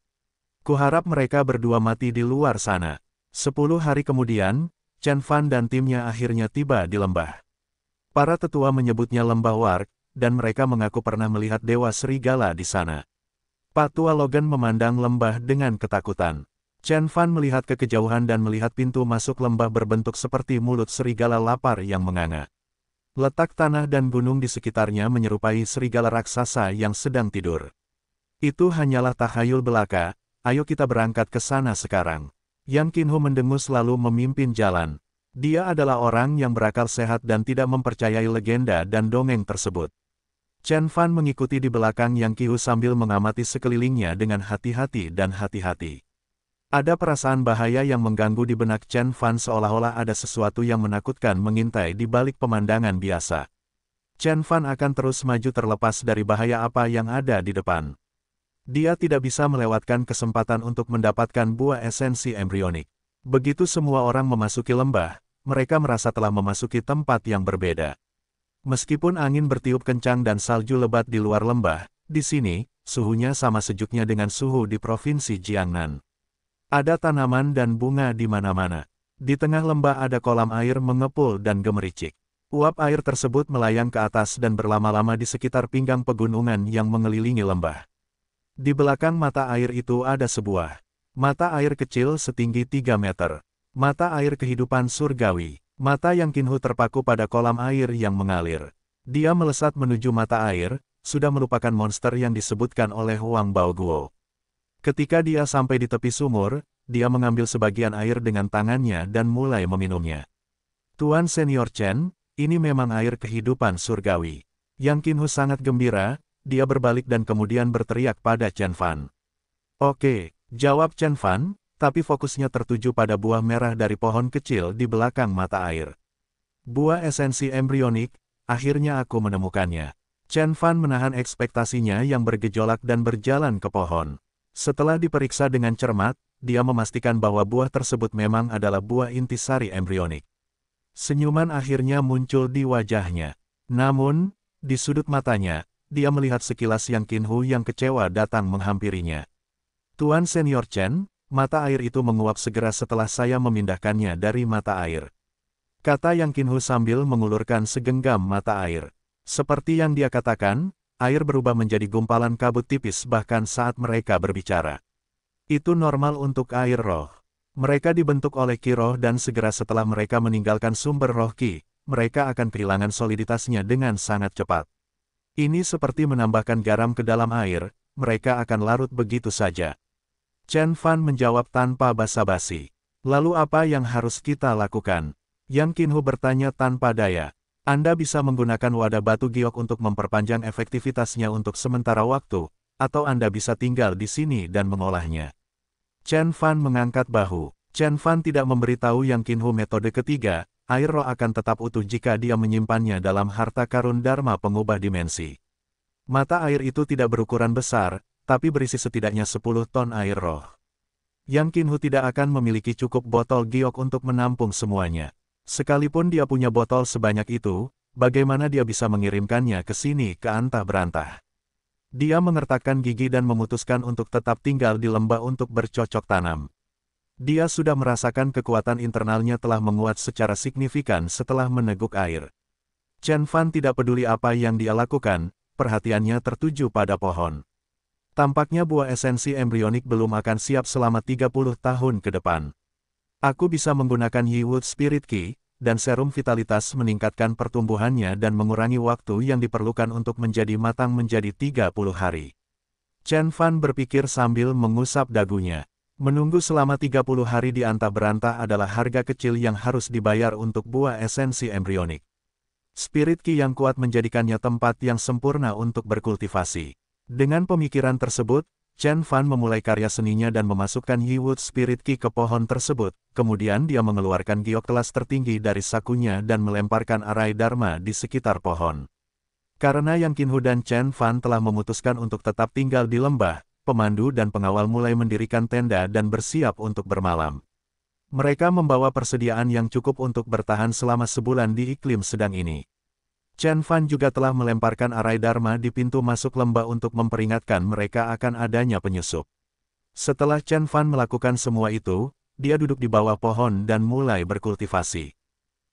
Kuharap mereka berdua mati di luar sana. 10 hari kemudian, Chen Fan dan timnya akhirnya tiba di lembah. Para tetua menyebutnya lembah Warg, dan mereka mengaku pernah melihat dewa serigala di sana. Pak Tua Logan memandang lembah dengan ketakutan. Chen Fan melihat ke kejauhan dan melihat pintu masuk lembah berbentuk seperti mulut serigala lapar yang menganga. Letak tanah dan gunung di sekitarnya menyerupai serigala raksasa yang sedang tidur. Itu hanyalah takhayul belaka, ayo kita berangkat ke sana sekarang. Yang Qinhu mendengus lalu memimpin jalan. Dia adalah orang yang berakal sehat dan tidak mempercayai legenda dan dongeng tersebut. Chen Fan mengikuti di belakang Yang Qinhu sambil mengamati sekelilingnya dengan hati-hati dan hati-hati. Ada perasaan bahaya yang mengganggu di benak Chen Fan seolah-olah ada sesuatu yang menakutkan mengintai di balik pemandangan biasa. Chen Fan akan terus maju terlepas dari bahaya apa yang ada di depan. Dia tidak bisa melewatkan kesempatan untuk mendapatkan buah esensi embrionik. Begitu semua orang memasuki lembah, mereka merasa telah memasuki tempat yang berbeda. Meskipun angin bertiup kencang dan salju lebat di luar lembah, di sini, suhunya sama sejuknya dengan suhu di provinsi Jiangnan. Ada tanaman dan bunga di mana-mana. Di tengah lembah ada kolam air mengepul dan gemericik. Uap air tersebut melayang ke atas dan berlama-lama di sekitar pinggang pegunungan yang mengelilingi lembah. Di belakang mata air itu ada sebuah mata air kecil setinggi 3 meter. Mata air kehidupan surgawi. Mata Yang Qinhu terpaku pada kolam air yang mengalir. Dia melesat menuju mata air, sudah melupakan monster yang disebutkan oleh Wang Baoguo. Ketika dia sampai di tepi sumur, dia mengambil sebagian air dengan tangannya dan mulai meminumnya. Tuan Senior Chen, ini memang air kehidupan surgawi. Yang Qinhu sangat gembira, dia berbalik dan kemudian berteriak pada Chen Fan. Oke, jawab Chen Fan, tapi fokusnya tertuju pada buah merah dari pohon kecil di belakang mata air. Buah esensi embrionik, akhirnya aku menemukannya. Chen Fan menahan ekspektasinya yang bergejolak dan berjalan ke pohon. Setelah diperiksa dengan cermat, dia memastikan bahwa buah tersebut memang adalah buah intisari embrionik. Senyuman akhirnya muncul di wajahnya. Namun, di sudut matanya, dia melihat sekilas Yang Qinhu yang kecewa datang menghampirinya. Tuan Senior Chen, mata air itu menguap segera setelah saya memindahkannya dari mata air. Kata Yang Qinhu sambil mengulurkan segenggam mata air. Seperti yang dia katakan, air berubah menjadi gumpalan kabut tipis bahkan saat mereka berbicara. Itu normal untuk air roh. Mereka dibentuk oleh Qi roh dan segera setelah mereka meninggalkan sumber roh Qi, mereka akan kehilangan soliditasnya dengan sangat cepat. Ini seperti menambahkan garam ke dalam air, mereka akan larut begitu saja. Chen Fan menjawab tanpa basa-basi. Lalu apa yang harus kita lakukan? Yang Qinhu bertanya tanpa daya. Anda bisa menggunakan wadah batu giok untuk memperpanjang efektivitasnya untuk sementara waktu, atau Anda bisa tinggal di sini dan mengolahnya. Chen Fan mengangkat bahu. Chen Fan tidak memberitahu Yang Qinhu metode ketiga, air roh akan tetap utuh jika dia menyimpannya dalam harta karun Dharma pengubah dimensi. Mata air itu tidak berukuran besar, tapi berisi setidaknya 10 ton air roh. Yang Qinhu tidak akan memiliki cukup botol giok untuk menampung semuanya. Sekalipun dia punya botol sebanyak itu, bagaimana dia bisa mengirimkannya ke sini ke antah berantah? Dia mengertakkan gigi dan memutuskan untuk tetap tinggal di lembah untuk bercocok tanam. Dia sudah merasakan kekuatan internalnya telah menguat secara signifikan setelah meneguk air. Chen Fan tidak peduli apa yang dia lakukan, perhatiannya tertuju pada pohon. Tampaknya buah esensi embrionik belum akan siap selama 30 tahun ke depan. Aku bisa menggunakan Yiwood Spirit Key, dan serum vitalitas meningkatkan pertumbuhannya dan mengurangi waktu yang diperlukan untuk menjadi matang menjadi 30 hari. Chen Fan berpikir sambil mengusap dagunya. Menunggu selama 30 hari di antah berantah adalah harga kecil yang harus dibayar untuk buah esensi embrionik. Spirit Key yang kuat menjadikannya tempat yang sempurna untuk berkultivasi. Dengan pemikiran tersebut, Chen Fan memulai karya seninya dan memasukkan Yiwood Spirit Key ke pohon tersebut, kemudian dia mengeluarkan giok kelas tertinggi dari sakunya dan melemparkan arai Dharma di sekitar pohon. Karena Yang Qinhu dan Chen Fan telah memutuskan untuk tetap tinggal di lembah, pemandu dan pengawal mulai mendirikan tenda dan bersiap untuk bermalam. Mereka membawa persediaan yang cukup untuk bertahan selama sebulan di iklim sedang ini. Chen Fan juga telah melemparkan arai Dharma di pintu masuk lembah untuk memperingatkan mereka akan adanya penyusup. Setelah Chen Fan melakukan semua itu, dia duduk di bawah pohon dan mulai berkultivasi.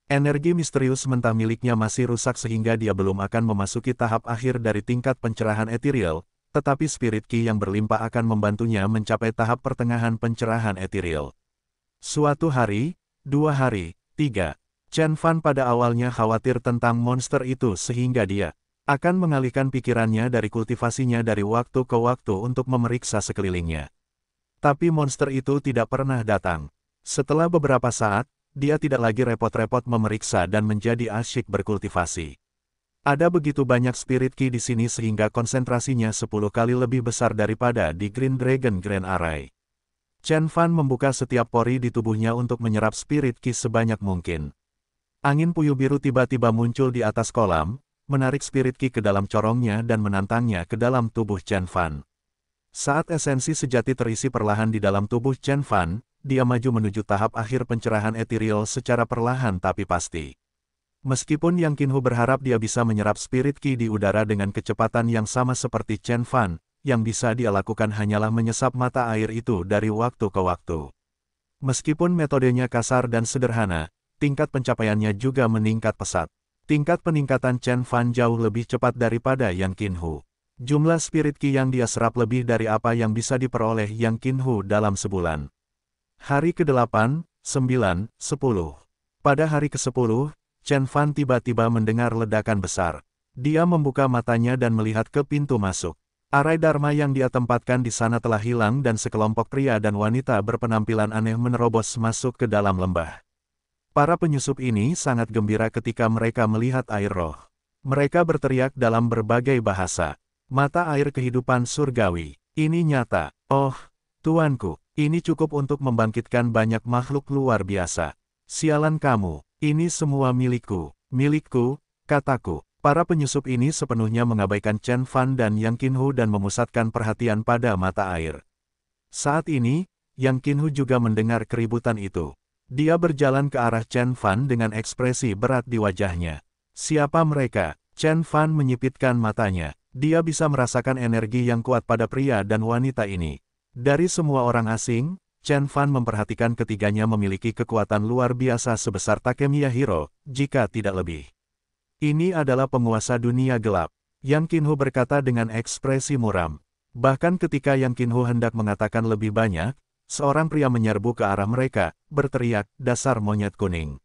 Energi misterius mentah miliknya masih rusak sehingga dia belum akan memasuki tahap akhir dari tingkat pencerahan ethereal, tetapi Spirit Key yang berlimpah akan membantunya mencapai tahap pertengahan pencerahan ethereal. Suatu hari, 2 hari, 3. Chen Fan pada awalnya khawatir tentang monster itu sehingga dia akan mengalihkan pikirannya dari kultivasinya dari waktu ke waktu untuk memeriksa sekelilingnya. Tapi monster itu tidak pernah datang. Setelah beberapa saat, dia tidak lagi repot-repot memeriksa dan menjadi asyik berkultivasi. Ada begitu banyak Spirit Key di sini sehingga konsentrasinya 10 kali lebih besar daripada di Green Dragon Grand Array. Chen Fan membuka setiap pori di tubuhnya untuk menyerap Spirit Key sebanyak mungkin. Angin puyuh biru tiba-tiba muncul di atas kolam, menarik Spirit Key ke dalam corongnya dan menantangnya ke dalam tubuh Chen Fan. Saat esensi sejati terisi perlahan di dalam tubuh Chen Fan, dia maju menuju tahap akhir pencerahan ethereal secara perlahan tapi pasti. Meskipun Yang Qinhu berharap dia bisa menyerap Spirit Key di udara dengan kecepatan yang sama seperti Chen Fan, yang bisa dia lakukan hanyalah menyesap mata air itu dari waktu ke waktu. Meskipun metodenya kasar dan sederhana, tingkat pencapaiannya juga meningkat pesat. Tingkat peningkatan Chen Fan jauh lebih cepat daripada Yang Qinhu. Jumlah Spirit Key yang dia serap lebih dari apa yang bisa diperoleh Yang Qinhu dalam sebulan. Hari ke-8, 9, 10. Pada hari ke-10, Chen Fan tiba-tiba mendengar ledakan besar. Dia membuka matanya dan melihat ke pintu masuk. Arai Dharma yang dia tempatkan di sana telah hilang dan sekelompok pria dan wanita berpenampilan aneh menerobos masuk ke dalam lembah. Para penyusup ini sangat gembira ketika mereka melihat air roh. Mereka berteriak dalam berbagai bahasa. Mata air kehidupan surgawi. Ini nyata. Oh, tuanku, ini cukup untuk membangkitkan banyak makhluk luar biasa. Sialan kamu, ini semua milikku, milikku, kataku. Para penyusup ini sepenuhnya mengabaikan Chen Fan dan Yang Qinhu dan memusatkan perhatian pada mata air. Saat ini, Yang Qinhu juga mendengar keributan itu. Dia berjalan ke arah Chen Fan dengan ekspresi berat di wajahnya. Siapa mereka? Chen Fan menyipitkan matanya. Dia bisa merasakan energi yang kuat pada pria dan wanita ini. Dari semua orang asing, Chen Fan memperhatikan ketiganya memiliki kekuatan luar biasa sebesar Takemiya Hero, jika tidak lebih. Ini adalah penguasa dunia gelap. Yang Qinhu berkata dengan ekspresi muram. Bahkan ketika Yang Qinhu hendak mengatakan lebih banyak, seorang pria menyerbu ke arah mereka, berteriak, dasar monyet kuning.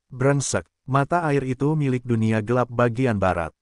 Brengsek, mata air itu milik dunia gelap bagian barat.